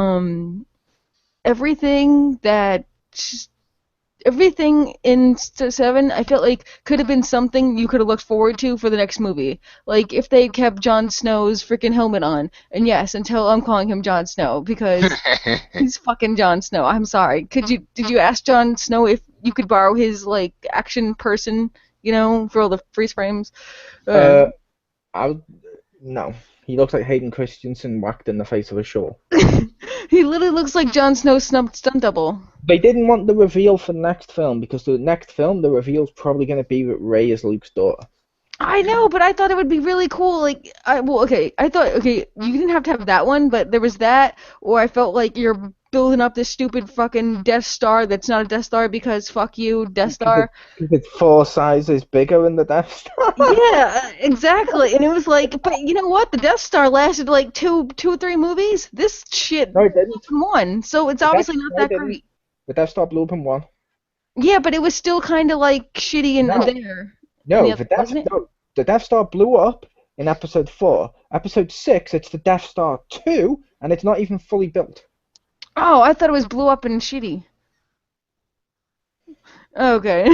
everything in 7, I felt like could have been something you could have looked forward to for the next movie. Like if they kept Jon Snow's freaking helmet on, and yes, until I'm calling him Jon Snow because he's fucking Jon Snow. I'm sorry. Did you ask Jon Snow if you could borrow his like action person, for all the freeze frames? No. He looks like Hayden Christensen whacked in the face of a shovel. He literally looks like Jon Snow's stunt double. They didn't want the reveal for the next film because the next film, the reveal's probably going to be that Rey is Luke's daughter. I know, but I thought it would be really cool. Like, I thought, okay, you didn't have to have that one, but there was that, or I felt like you're building up this stupid fucking Death Star that's not a Death Star because fuck you, Death Star. It's 4 sizes bigger than the Death Star. Yeah, exactly. And it was like, but you know what? The Death Star lasted like two or three movies. This shit No, it didn't. one, so it's obviously not that didn't. great. The Death Star blew up in 1. Yeah, but it was still kind of like shitty in No. there. No, Yeah, the wasn't it? the Death Star blew up in Episode 4. Episode 6, it's the Death Star 2, and it's not even fully built. Oh, I thought it was blew up and shitty. Okay.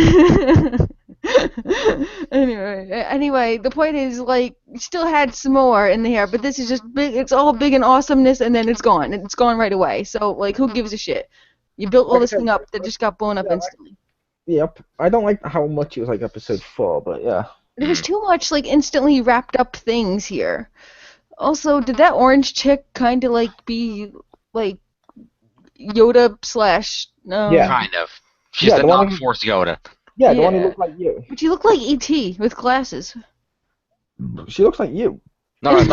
Anyway, the point is, like, you still had some more in there, but this is just big. It's all big and awesomeness, and then it's gone. It's gone right away. So, like, who gives a shit? You built all this thing up that just got blown up instantly. Yep. I don't like how much it was like Episode 4, but yeah. There was too much, like, instantly wrapped up things here. Also, did that orange chick kind of, like, be, like, Yoda slash... Yeah. Kind of. She's Yeah, the the one non-Force Yoda. Yeah, the one who Yeah. looks like you. But you look like E.T. with glasses. She looks like you. No. And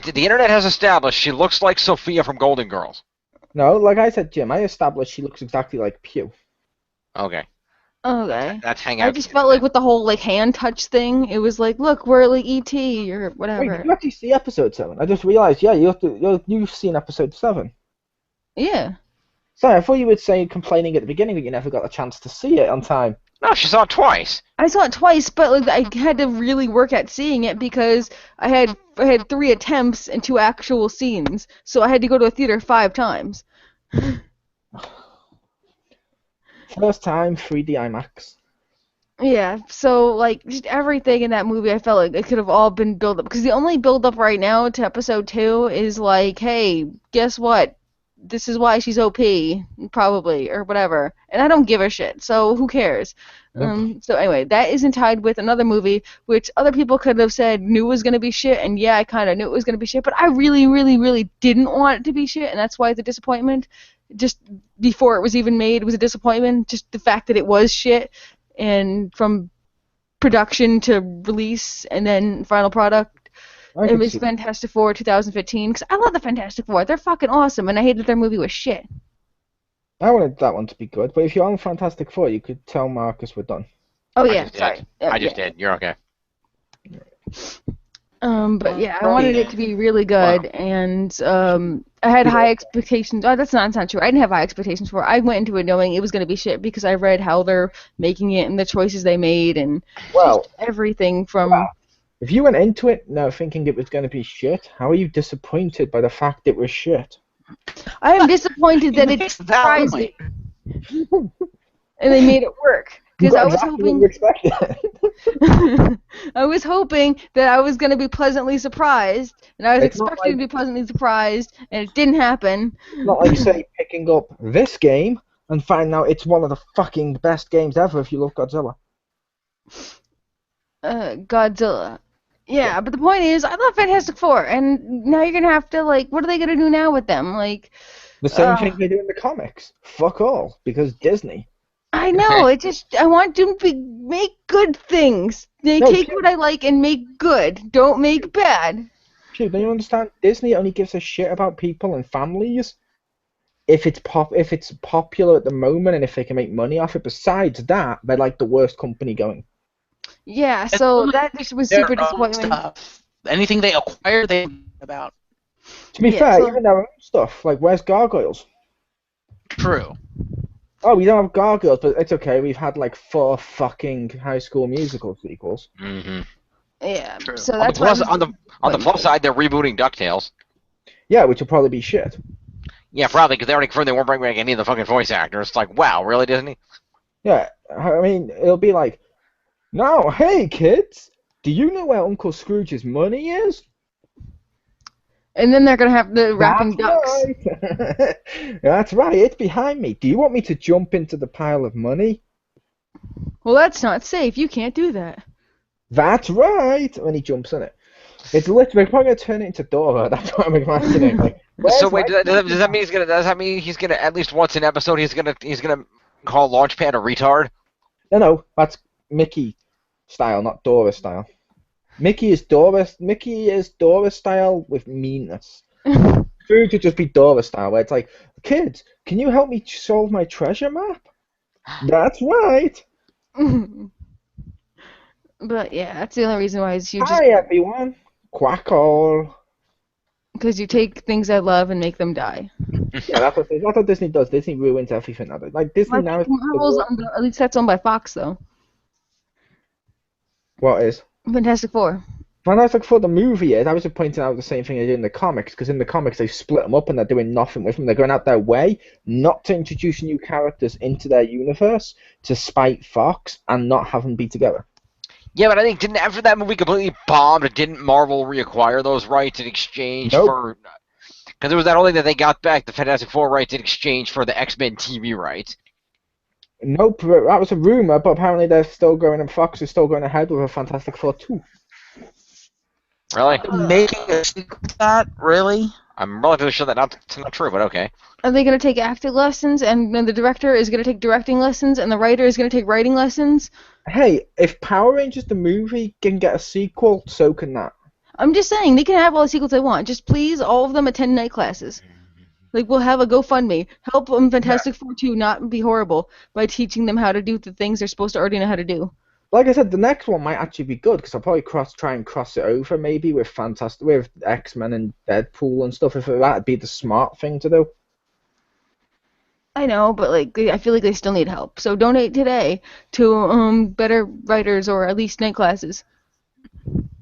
the internet has established she looks like Sophia from Golden Girls. No, like I said, Jim, I established she looks exactly like Pew. Okay. Okay. That's hangout. I just felt like with the whole, like, hand touch thing, it was like, look, we're like E.T. or Wait, whatever. did you actually see Episode 7? I just realised, yeah, you've seen Episode 7. Yeah. Sorry, I thought you would say complaining at the beginning that you never got a chance to see it on time. No, she saw it twice. I saw it twice, but like, I had to really work at seeing it because I had 3 attempts and 2 actual scenes, so I had to go to a theater 5 times. First time, 3D IMAX. Yeah, so like just everything in that movie, I felt like it could have all been built up because the only build up right now to episode 2 is like, hey, guess what? This is why she's OP, probably, or whatever. And I don't give a shit, so who cares? Yep. So anyway, that isn't tied with another movie, which other people could have said knew was going to be shit, and yeah, I kind of knew it was going to be shit, but I really, really, really didn't want it to be shit, and that's why it's a disappointment. Just before it was even made, it was a disappointment. Just the fact that it was shit, and from production to release, and then final product. I It could was see- Fantastic Four 2015, because I love the Fantastic Four. They're fucking awesome, and I hated their movie was shit. I wanted that one to be good, but if you're on Fantastic Four, you could tell Marcus we're done. Oh, I yeah, just sorry. did. I just did. You're okay. But yeah, I wanted it to be really good, and I had high expectations. Oh, that's not true. I didn't have high expectations for it. I went into it knowing it was going to be shit because I read how they're making it and the choices they made and Well, everything from... Wow. If you went into it now thinking it was going to be shit, how are you disappointed by the fact it was shit? I am disappointed that You it missed that surprised me, point. and they made it work. You Because got I was exactly what hoping... you expected. I was hoping that I was going to be pleasantly surprised, and I was It's not expecting to like- be pleasantly surprised, and it didn't happen. Not like, say, picking up this game and finding out it's one of the fucking best games ever if you love Godzilla. Godzilla. Yeah, but the point is, I love Fantastic Four, and now you're going to have to, like, what are they going to do now with them? Like, The same thing they do in the comics. Fuck all, because Disney. I know, it just, I want them to make good things. They No, take Pew. what I like and make good. Don't make bad. Phew, don't you understand? Disney only gives a shit about people and families if it's popular at the moment and if they can make money off it. Besides that, they're like the worst company going. Yeah, so that just was Their super own disappointing. stuff. Anything they acquire, they about. To be Yeah, fair, so- even their own stuff, like where's Gargoyles? True. Oh, we don't have Gargoyles, but it's okay. We've had like 4 fucking High School Musical sequels. Mm-hmm. Yeah, True. so On the that's why plus, I'm- on the plus side, they're rebooting DuckTales. Yeah, which will probably be shit. Yeah, probably because they already confirmed they won't bring back any of the fucking voice actors. It's like, wow, really, Disney? Yeah, I mean, it'll be like, now, hey kids, do you know where Uncle Scrooge's money is? And then they're going to have the rapping That's ducks. right. That's right, it's behind me. Do you want me to jump into the pile of money? Well, that's not safe. You can't do that. That's right, when he jumps in it. It's literally probably gonna turn it into Dora. That's what I'm imagining. Like, So where's wait, my does that mean he's gonna at least once an episode he's gonna call Launchpad a retard? No, that's Mickey style, not Dora style. Mickey is Dora style with meanness. Food could just be Dora style, where it's like, kids, can you help me solve my treasure map? That's right. But yeah, that's the only reason why is you just Hi everyone. Quack all. because you take things I love and make them die. Yeah, that's what Disney does. Disney ruins everything. Like Disney Like now. Marvel's at least that's owned by Fox though. What is? Fantastic Four. Fantastic Four, the movie is, I was just pointing out the same thing they did in the comics, because in the comics they split them up and they're doing nothing with them. They're going out their way not to introduce new characters into their universe to spite Fox and not have them be together. Yeah, but I think after that movie completely bombed, didn't Marvel reacquire those rights in exchange for? Because there was that whole thing that they got back the Fantastic Four rights in exchange for the X-Men TV rights. Nope, that was a rumor, but apparently they're still going, and Fox is still going ahead with a Fantastic Four 2. Really? Making a sequel to that? Really? I'm relatively sure that's not true, but okay. Are they going to take acting lessons, and then the director is going to take directing lessons, and the writer is going to take writing lessons? Hey, if Power Rangers the movie can get a sequel, so can that. I'm just saying, they can have all the sequels they want. Just please, all of them attend night classes. Like, we'll have a GoFundMe. Help Fantastic Four 2 not be horrible by teaching them how to do the things they're supposed to already know how to do. Like I said, the next one might actually be good, because I'll probably try and cross it over maybe with X-Men and Deadpool and stuff, if that'd be the smart thing to do. I know, but like I feel like they still need help. So donate today to better writers or at least night classes.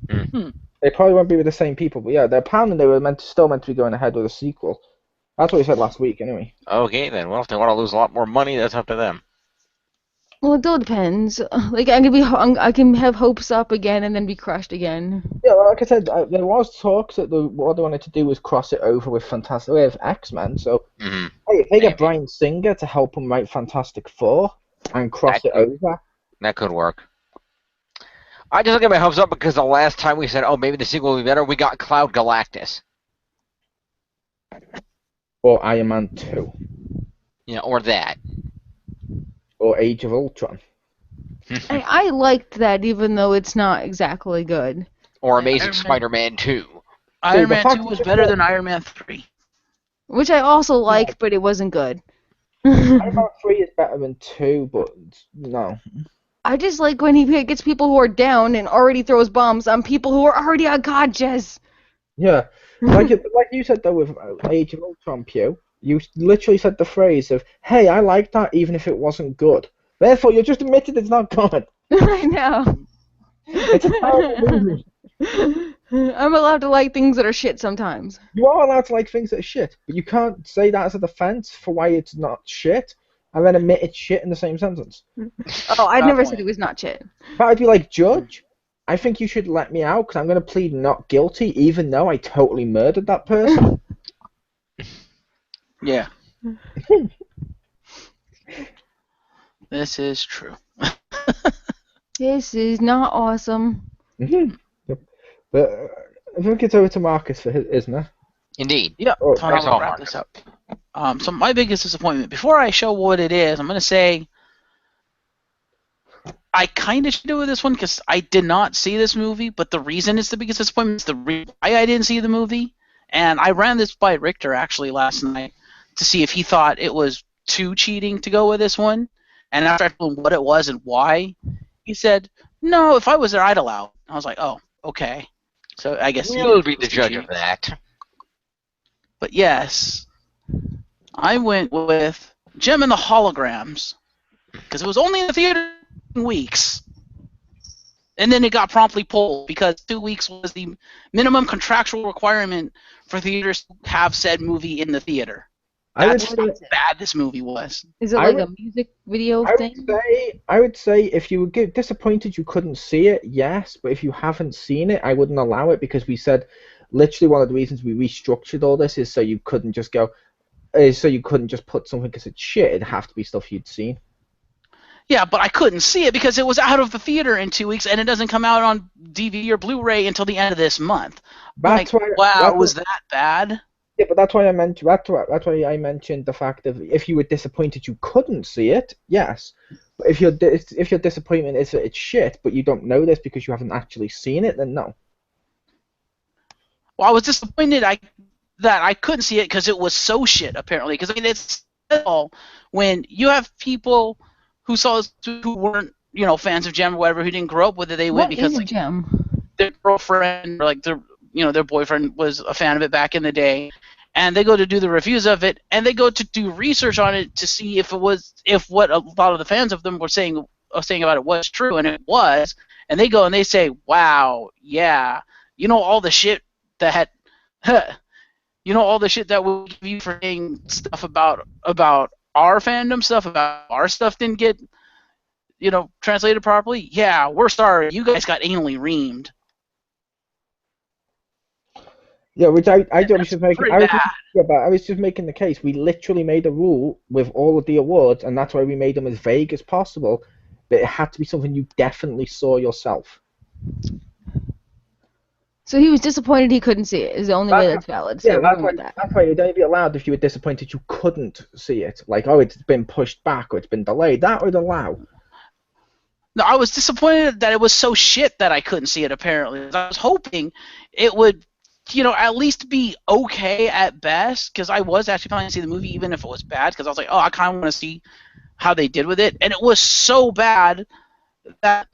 They probably won't be with the same people, but yeah, they're apparently they were still meant to be going ahead with a sequel. That's what he said last week, anyway. Okay, then. Well, if they want to lose a lot more money, that's up to them. Well, it all depends. Like I can have hopes up again and then be crushed again. Yeah, well, like I said, there was talks that what they wanted to do was cross it over with X-Men. So Mm-hmm. hey, if they get Bryan Singer to help them write Fantastic Four and cross it over. That could work. I just get my hopes up because the last time we said, oh, maybe the sequel will be better, we got Cloud Galactus. Or Iron Man 2. Yeah, or that. Or Age of Ultron. I liked that even though it's not exactly good. Or Amazing Iron Man- Spider-Man 2. Iron the Man fact 2 that was they better said- than Iron Man 3. Which I also liked, but it wasn't good. Iron Man 3 is better than 2, but no. I just like when he gets people who are down and already throws bombs on people who are already unconscious. Yeah, like you said though with Age of Ultron, Pew, you literally said the phrase of, "Hey, I like that even if it wasn't good." Therefore, you just admitted it's not good. I know. It's a terrible movie. I'm allowed to like things that are shit sometimes. You are allowed to like things that are shit, but you can't say that as a defense for why it's not shit, and then admit it's shit in the same sentence. Oh, I Fair never point. said it was not shit. But I'd be like, Judge, I think you should let me out because I'm going to plead not guilty, even though I totally murdered that person. Yeah. This is true. This is not awesome. Yep. But I think it's over to Marcus for his, isn't it? Indeed. Yeah, Oh, time thanks to all, wrap Marcus. this up. So my biggest disappointment, before I show what it is, I'm going to say I kind of should do with this one because I did not see this movie, but the reason it's the biggest disappointment is the reason why I didn't see the movie. And I ran this by Richter actually last night to see if he thought it was too cheating to go with this one. And after I told him what it was and why, he said, no, if I was there, I'd allow it. I was like, oh, okay. So I guess We'll be the was too judge cheating. of that. But yes, I went with Gem and the Holograms because it was only in the theater for weeks. And then it got promptly pulled because 2 weeks was the minimum contractual requirement for theaters to have said movie in the theater. That's how bad this movie was. Is it I like would- a music video thing? I would say if you were disappointed you couldn't see it, yes, but if you haven't seen it, I wouldn't allow it because we said literally one of the reasons we restructured all this is so you couldn't just go, so you couldn't just put something because it's shit. It'd have to be stuff you'd seen. Yeah, but I couldn't see it because it was out of the theater in 2 weeks, and it doesn't come out on DVD or Blu-ray until the end of this month. I'm like, That's why. wow, That's why, was that bad? yeah, but that's why I mentioned. That's why I mentioned the fact of if you were disappointed you couldn't see it, yes. But if your disappointment is that it's shit, but you don't know this because you haven't actually seen it, then no. Well, I was disappointed that I couldn't see it because it was so shit, apparently. Because, I mean, it's all when you have people who saw this who weren't, fans of Gem or whatever, who didn't grow up with it, they went What because is like Gem? their girlfriend or like their boyfriend was a fan of it back in the day, and they go to do the reviews of it, and they go to do research on it to see if what a lot of the fans of them were saying about it was true, and it was, and they go and they say, wow, yeah, all the shit that all the shit that we give you for saying stuff about our fandom stuff, about our stuff didn't get translated properly. Yeah, we're sorry, you guys got anally reamed. Yeah, which I was That's just making. pretty bad. Yeah, but I was just making the case. We literally made a rule with all of the awards, and that's why we made them as vague as possible. But it had to be something you definitely saw yourself. So he was disappointed he couldn't see it. Is the only way that's valid. So Yeah, we're that's going why. with that. That's why you'd only be allowed if you were disappointed you couldn't see it. Like, oh, it's been pushed back or it's been delayed. That would allow. No, I was disappointed that it was so shit that I couldn't see it, apparently. I was hoping it would, at least be okay at best, because I was actually planning to see the movie even if it was bad, because I was like, oh, I kind of want to see how they did with it. And it was so bad that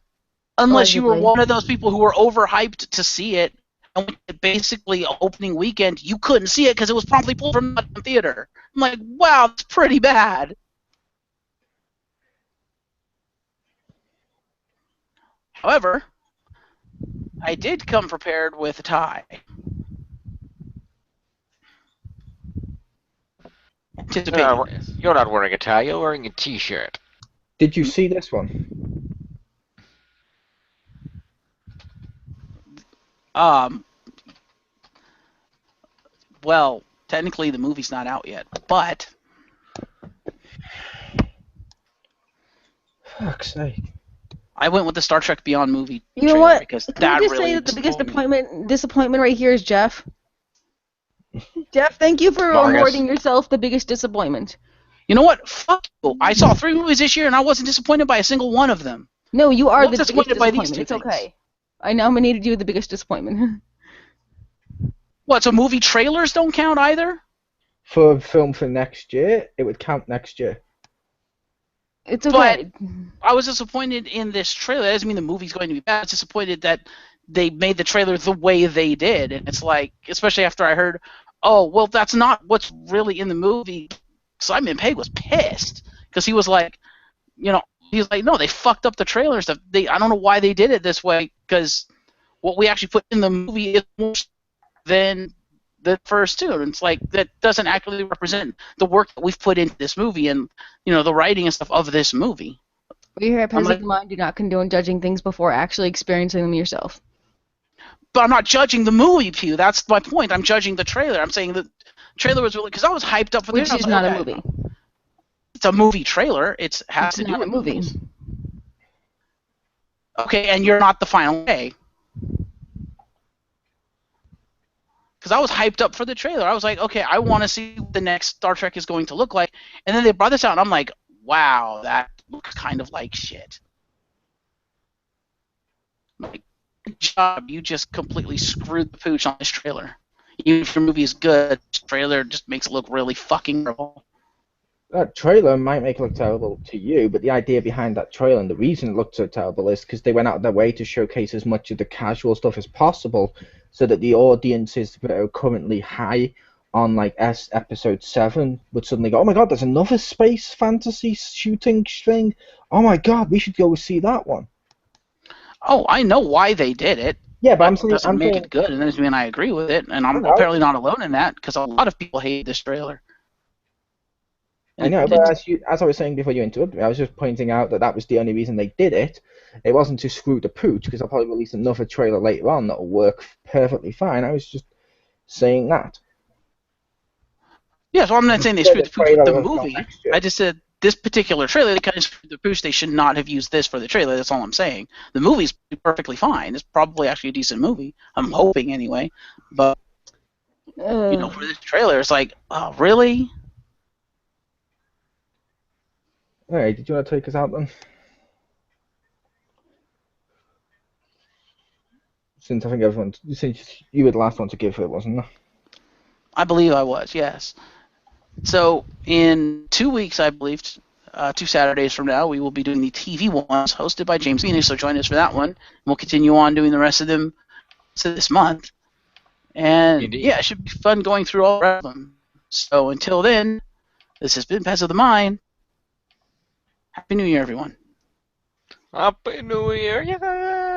unless you were Allegedly. one of those people who were overhyped to see it, and basically opening weekend, you couldn't see it because it was promptly pulled from the theater. I'm like, wow, that's pretty bad. However, I did come prepared with a tie. Anticipating this. You're not wearing a tie. You're wearing a T-shirt. Did you see this one? Well, technically the movie's not out yet, but Fuck's sake. I went with the Star Trek Beyond movie. You know trailer what? Because Can that we just really say that the biggest disappointed me. disappointment right here is Jeff? Jeff, thank you for Marcus. awarding yourself the biggest disappointment. You know what? Fuck you. I saw 3 movies this year, and I wasn't disappointed by a single one of them. No, you are I'm the biggest disappointed by disappointment. these two It's things. okay. I nominated you the biggest disappointment. What, so movie trailers don't count either? For a film for next year, it would count next year. It's okay. I was disappointed in this trailer. That doesn't mean the movie's going to be bad. I was disappointed that they made the trailer the way they did. And it's like, especially after I heard, oh, well, that's not what's really in the movie. Simon Pegg was pissed. Because he was like, he was like, no, they fucked up the trailer and stuff. I don't know why they did it this way. Because what we actually put in the movie is more than the first two. And it's like, that doesn't actually represent the work that we've put into this movie and, the writing and stuff of this movie. We here at I'm Peasant like- Mind do not condone judging things before actually experiencing them yourself. But I'm not judging the movie, Pew. That's my point. I'm judging the trailer. I'm saying the trailer was really... Because I was hyped up for Which this. is not a movie. It's a movie trailer. It has It's to do not a with movie. movies. Okay, and you're not the final say. Because I was hyped up for the trailer. I was like, okay, I want to see what the next Star Trek is going to look like. And then they brought this out, and I'm like, wow, that looks kind of like shit. Like, good job. You just completely screwed the pooch on this trailer. Even if your movie is good, this trailer just makes it look really fucking terrible. That trailer might make it look terrible to you, but the idea behind that trailer and the reason it looked so terrible is because they went out of their way to showcase as much of the casual stuff as possible so that the audiences that are currently high on like episode 7 would suddenly go, oh my god, there's another space fantasy shooting thing. Oh my god, we should go see that one. Oh, I know why they did it. Yeah, but That doesn't make it good, and that doesn't mean I agree with it. And I'm know. apparently not alone in that, because a lot of people hate this trailer. I know, but as I was saying before you interrupted me, I was just pointing out that was the only reason they did it. It wasn't to screw the pooch, because I'll probably release another trailer later on that'll work perfectly fine. I was just saying that. Yeah, so I'm not saying they Yeah, screwed the the pooch with the trailer was movie. not next year. I just said this particular trailer, they kind of screwed the pooch. They should not have used this for the trailer. That's all I'm saying. The movie's perfectly fine. It's probably actually a decent movie. I'm hoping anyway. But for this trailer, it's like, oh, really? Alright, did you want to take us out then? Since I think since you were the last one to give it, wasn't you? I believe I was, yes. So in 2 weeks, I believe, 2 Saturdays from now, we will be doing the TV ones hosted by James Phoenix, so join us for that one. We'll continue on doing the rest of them this month. And Indeed. yeah, it should be fun going through all of them. So until then, this has been Pets of the Mind. Happy New Year, everyone. Happy New Year, yeah.